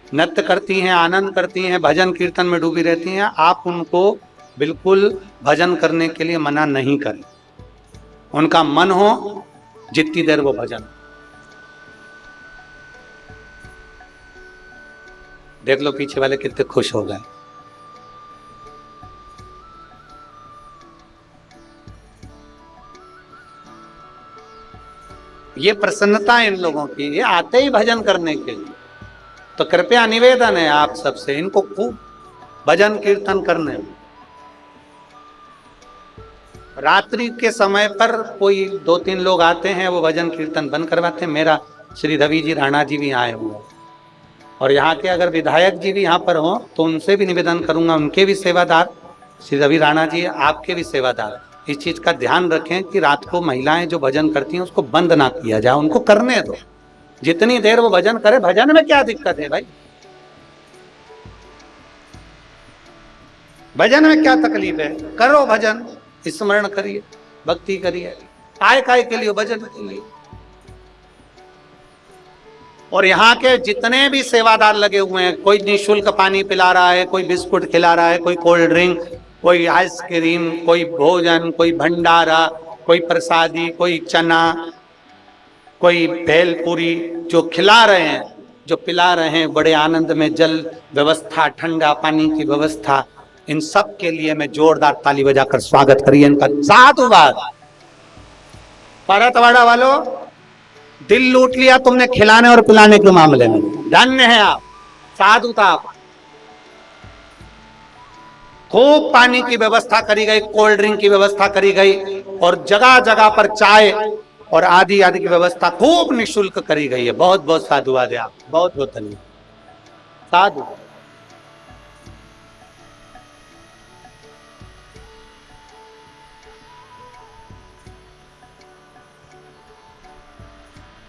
नृत्य करती हैं, आनंद करती हैं, भजन कीर्तन में डूबी रहती हैं, आप उनको बिल्कुल भजन करने के लिए मना नहीं करें। उनका मन हो जितनी देर वो भजन। देख लो पीछे वाले कितने खुश हो गए। ये प्रसन्नता है इन लोगों की, ये आते ही भजन करने के लिए। तो कृपया निवेदन है आप सबसे, इनको खूब भजन कीर्तन करने। रात्रि के समय पर कोई 2-3 लोग आते हैं, वो भजन कीर्तन बंद करवाते हैं। मेरा श्री रवि जी राणा जी भी आए हुए, और यहाँ के अगर विधायक जी भी यहाँ पर हों तो उनसे भी निवेदन करूंगा, उनके भी सेवादार, श्री रवि राणा जी आपके भी सेवादार, इस चीज का ध्यान रखें कि रात को महिलाएं जो भजन करती हैं उसको बंद ना किया जाए, उनको करने दो। जितनी देर वो भजन करे, भजन में क्या दिक्कत है भाई? भजन में क्या तकलीफ है? करो भजन, स्मरण करिए, भक्ति करिए। काय के लिए? भजन के लिए। और यहाँ के जितने भी सेवादार लगे हुए हैं, कोई निःशुल्क पानी पिला रहा है, कोई बिस्कुट खिला रहा है, कोई कोल्ड ड्रिंक, कोई आइसक्रीम, कोई भोजन, कोई भंडारा, कोई प्रसादी, कोई चना, कोई भेलपुरी, जो खिला रहे हैं, जो पिला रहे हैं, बड़े आनंद में, जल व्यवस्था, ठंडा पानी की व्यवस्था, इन सब के लिए मैं जोरदार ताली बजाकर स्वागत करिए इनका। साधुवाद। परतवाड़ा वालों, दिल लूट लिया तुमने खिलाने और पिलाने के मामले में। धन्य है आप, साधुता आप। खूब पानी की व्यवस्था करी गई, कोल्ड ड्रिंक की व्यवस्था करी गई, और जगह जगह पर चाय और आदि आदि की व्यवस्था खूब निःशुल्क करी गई है। बहुत बहुत साधुवाद है आप, बहुत बहुत धन्यवाद। साधु।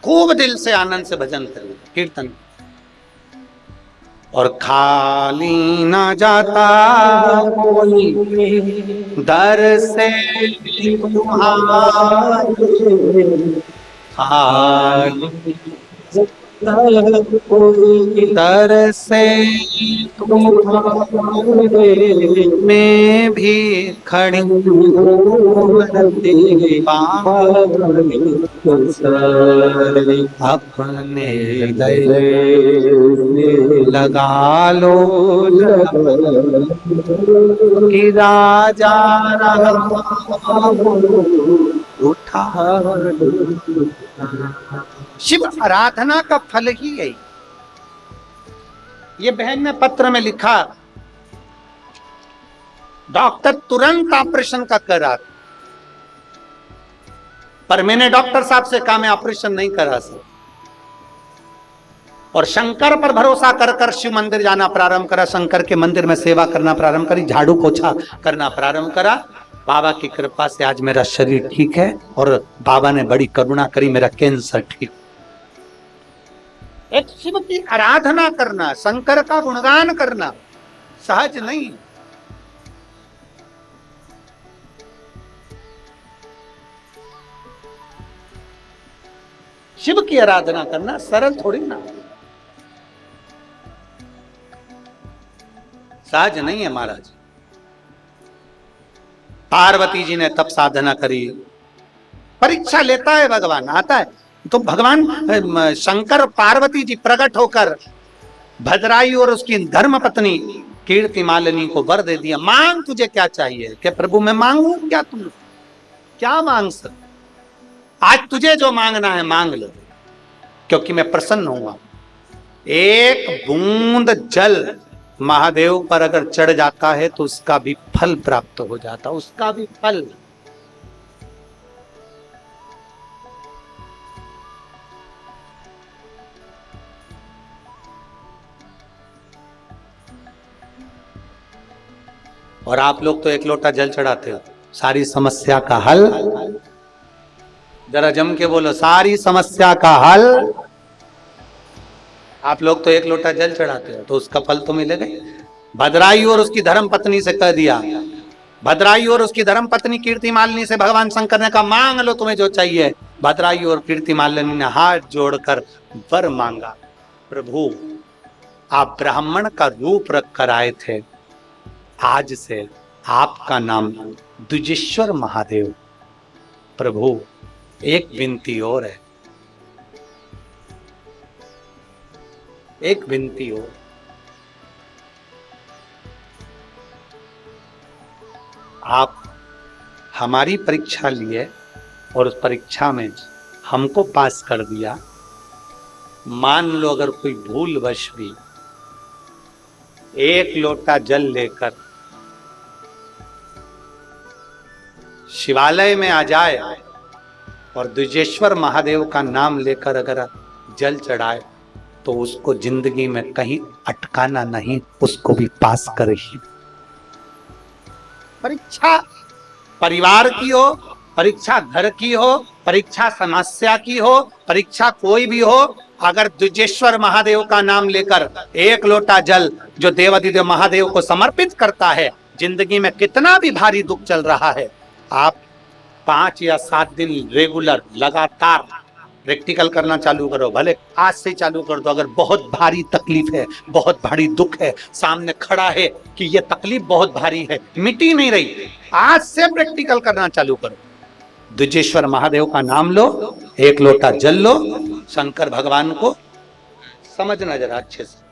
खूब दिल से आनंद से भजन करिए, कीर्तन। और खाली ना जाता कोई दर से तुम्हारे, खाली दर से मैं भी खड़ी अपने लगा लो कि राजा उठा। शिव आराधना का फल ही यही। ये बहन ने पत्र में लिखा, डॉक्टर तुरंत ऑपरेशन का करा, पर मैंने डॉक्टर साहब से कहा मैं ऑपरेशन नहीं करा सकता, और शंकर पर भरोसा कर कर शिव मंदिर जाना प्रारंभ करा, शंकर के मंदिर में सेवा करना प्रारंभ करी, झाड़ू पोछा करना प्रारंभ करा। बाबा की कृपा से आज मेरा शरीर ठीक है, और बाबा ने बड़ी करुणा करी, मेरा कैंसर ठीक। एक शिव की आराधना करना, शंकर का गुणगान करना सहज नहीं। शिव की आराधना करना सरल थोड़ी ना, सहज नहीं है महाराज। पार्वती जी ने तप साधना करी, परीक्षा लेता है भगवान, आता है तो भगवान शंकर पार्वती जी प्रकट होकर भद्रायु और उसकी धर्म पत्नी कीर्ति मालिनी को वर दे दिया, मांग तुझे क्या चाहिए। कि प्रभु मैं मांगू क्या, तुम क्या मांग सकते, आज तुझे जो मांगना है मांग लो, क्योंकि मैं प्रसन्न हूं। एक बूंद जल महादेव पर अगर चढ़ जाता है तो उसका भी फल प्राप्त हो जाता, उसका भी फल। और आप लोग तो एक लोटा जल चढ़ाते हो, सारी समस्या का हल। जरा जम के बोलो, सारी समस्या का हल। आप लोग तो एक लोटा जल चढ़ाते हो तो उसका फल तो मिलेगा। भद्रायु और उसकी धर्म पत्नी से कह दिया, भद्रायु और उसकी धर्म पत्नी कीर्ति मालिनी से भगवान शंकर ने कहा मांग लो तुम्हें जो चाहिए। भद्रायु और कीर्ति मालिनी ने हाथ जोड़कर वर मांगा, प्रभु आप ब्राह्मण का रूप रख कर आए थे, आज से आपका नाम द्विजेश्वर महादेव। प्रभु एक विनती और है, एक विनती और। आप हमारी परीक्षा लिए और उस परीक्षा में हमको पास कर दिया। मान लो अगर कोई भूलवश भी एक लोटा जल लेकर शिवालय में आ जाए और द्विजेश्वर महादेव का नाम लेकर अगर जल चढ़ाए तो उसको जिंदगी में कहीं अटकाना नहीं, उसको भी पास कर ही। परीक्षा परिवार की हो, परीक्षा घर की हो, परीक्षा समस्या की हो, परीक्षा कोई भी हो, अगर द्विजेश्वर महादेव का नाम लेकर एक लोटा जल जो देवाधिदेव महादेव को समर्पित करता है, जिंदगी में कितना भी भारी दुख चल रहा है, आप 5 या 7 दिन रेगुलर लगातार प्रैक्टिकल करना चालू करो। भले आज से चालू कर दो, अगर बहुत भारी तकलीफ है, बहुत भारी दुख है, सामने खड़ा है कि ये तकलीफ बहुत भारी है, मिटी नहीं रही, आज से प्रैक्टिकल करना चालू करो। द्विजेश्वर महादेव का नाम लो, एक लोटा जल लो, शंकर भगवान को समझना जरा अच्छे से।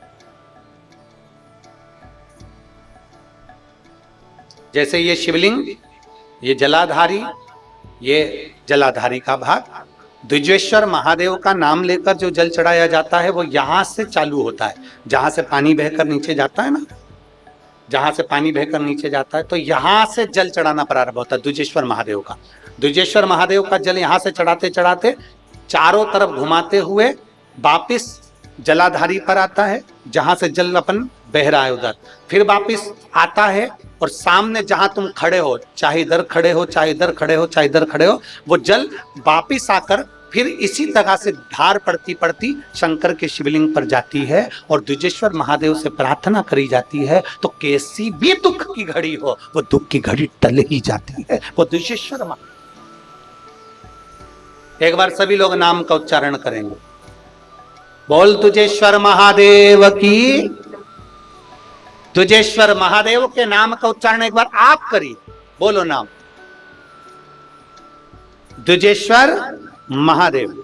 जैसे ये शिवलिंग, ये जलाधारी, ये जलाधारी का भाग, द्विजेश्वर महादेव का नाम लेकर जो जल चढ़ाया जाता है वो यहां से चालू होता है, जहां से पानी बहकर नीचे जाता है ना, जहां से पानी बहकर नीचे जाता है तो यहां से जल चढ़ाना प्रारंभ होता है द्विजेश्वर महादेव का। द्विजेश्वर महादेव का जल यहां से चढ़ाते चढ़ाते चारों तरफ घुमाते हुए वापिस जलाधारी पर आता है, जहां से जल अपन बह रहा है उधर, फिर वापिस आता है और सामने जहां तुम खड़े हो, चाहे इधर खड़े हो, चाहे इधर खड़े हो, चाहे इधर खड़े हो, वो जल वापिस आकर फिर इसी तरह से धार पड़ती पड़ती शंकर के शिवलिंग पर जाती है और द्विजेश्वर महादेव से प्रार्थना करी जाती है। तो कैसी भी दुख की घड़ी हो, वो दुख की घड़ी टल ही जाती है, वो द्विजेश्वर महादेव। एक बार सभी लोग नाम का उच्चारण करेंगे, बोल द्विजेश्वर महादेव की। द्विजेश्वर महादेव के नाम का उच्चारण एक बार आप करिए, बोलो नाम द्विजेश्वर महादेव।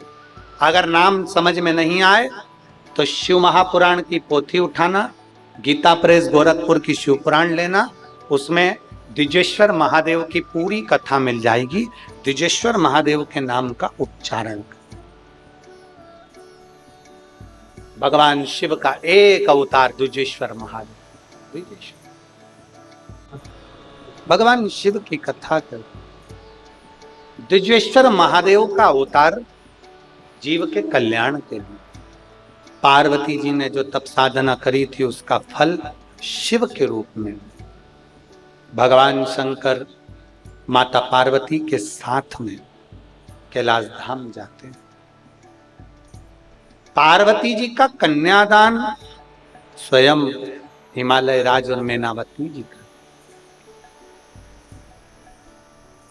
अगर नाम समझ में नहीं आए तो शिव महापुराण की पोथी उठाना, गीता प्रेस गोरखपुर की शिव पुराण लेना, उसमें द्विजेश्वर महादेव की पूरी कथा मिल जाएगी। द्विजेश्वर महादेव के नाम का उच्चारण, भगवान शिव का एक अवतार द्विजेश्वर महादेव। भगवान शिव की कथा कर, द्विजेश्वर महादेव का अवतार जीव के कल्याण के लिए। पार्वती जी ने जो तप साधना करी थी उसका फल शिव के रूप में भगवान शंकर माता पार्वती के साथ में कैलाश धाम जाते हैं। पार्वती जी का कन्यादान स्वयं हिमालय राज और मैनावती जी का।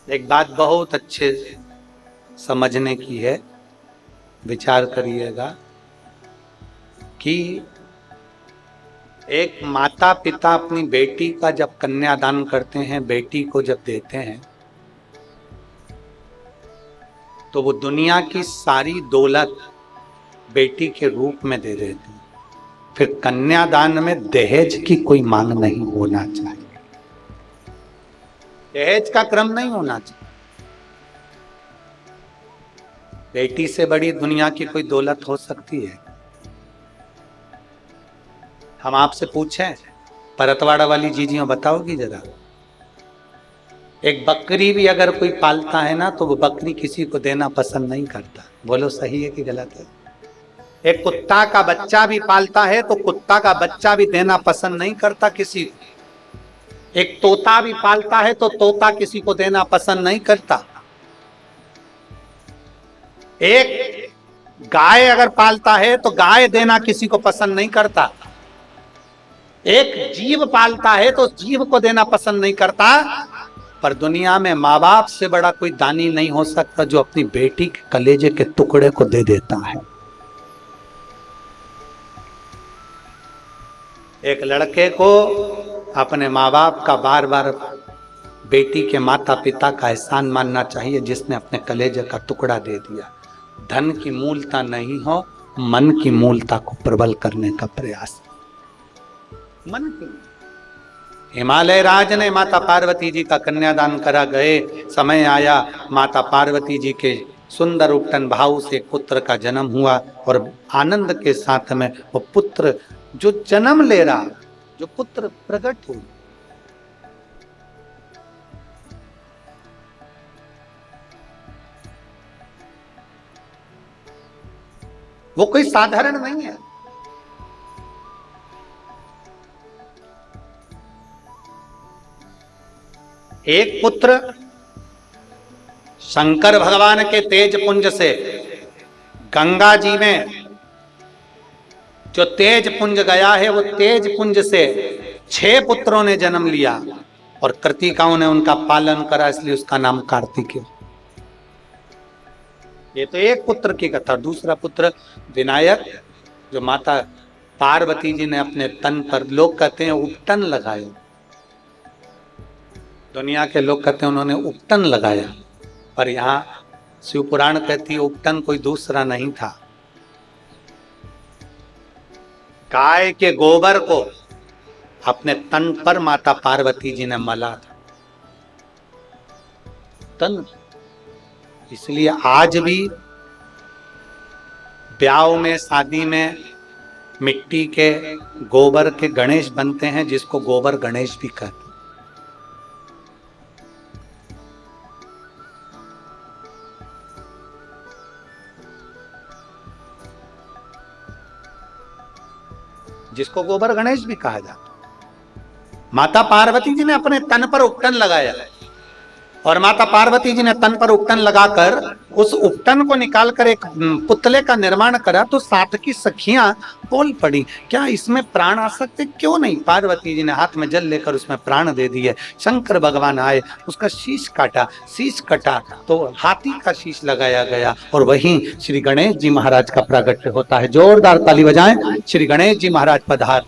एक बात बहुत अच्छे समझने की है, विचार करिएगा कि एक माता पिता अपनी बेटी का जब कन्यादान करते हैं, बेटी को जब देते हैं, तो वो दुनिया की सारी दौलत बेटी के रूप में दे देते हैं। फिर कन्यादान में दहेज की कोई मांग नहीं होना चाहिए, दहेज का क्रम नहीं होना चाहिए। बेटी से बड़ी दुनिया की कोई दौलत हो सकती है? हम आपसे पूछें, परतवाड़ा वाली जीजियों बताओगी जरा, एक बकरी भी अगर कोई पालता है ना तो वो बकरी किसी को देना पसंद नहीं करता। बोलो सही है कि गलत है? एक कुत्ता का बच्चा भी पालता है तो कुत्ता का बच्चा भी देना पसंद नहीं करता किसी को। एक तोता भी पालता है तो तोता किसी को देना पसंद नहीं करता। एक गाय अगर पालता है तो गाय देना किसी को पसंद नहीं करता। एक जीव पालता है तो जीव को देना पसंद नहीं करता। पर दुनिया में माँ बाप से बड़ा कोई दानी नहीं हो सकता जो अपनी बेटी के कलेजे के टुकड़े को दे देता है। एक लड़के को अपने माँ बाप का बार बार बेटी के माता पिता का एहसान मानना चाहिए जिसने अपने कलेजे का टुकड़ा दे दिया। धन की मूलता नहीं हो, मन की मूलता को प्रबल करने का प्रयास। मन की हिमालय राज ने माता पार्वती जी का कन्यादान करा गए। समय आया, माता पार्वती जी के सुंदर उपटन भाव से पुत्र का जन्म हुआ और आनंद के साथ में वो पुत्र जो जन्म ले रहा, जो पुत्र प्रकट हुआ, वो कोई साधारण नहीं है। एक पुत्र शंकर भगवान के तेज पुंज से गंगा जी में जो तेज पुंज गया है वो तेज पुंज से 6 पुत्रों ने जन्म लिया और कृतिकाओं ने उनका पालन करा, इसलिए उसका नाम कार्तिकेय। ये तो एक पुत्र की कथा। दूसरा पुत्र विनायक जो माता पार्वती जी ने अपने तन पर, लोग कहते हैं उपटन लगाए, दुनिया के लोग कहते हैं उन्होंने उपटन लगाया, पर यहाँ शिव पुराण कहती है उपटन कोई दूसरा नहीं था। गाय के गोबर को अपने तन पर माता पार्वती जी ने मला था, तन। इसलिए आज भी ब्याह में, शादी में मिट्टी के गोबर के गणेश बनते हैं, जिसको गोबर गणेश भी कहते हैं। जिसको गोबर गणेश भी कहा जाता। माता पार्वती जी ने अपने तन पर उपटन लगाया और माता पार्वती जी ने तन पर उपटन लगाकर उस उपटन को निकालकर एक पुतले का निर्माण करा। तो 7 की सखियां बोल पड़ी, क्या इसमें प्राण आ सकते? क्यों नहीं। पार्वती जी ने हाथ में जल लेकर उसमें प्राण दे दिए। शंकर भगवान आए, उसका शीश काटा, शीश कटा तो हाथी का शीश लगाया गया और वहीं श्री गणेश जी महाराज का प्रागट्य होता है। जोरदार ताली बजाएं, श्री गणेश जी महाराज पधार।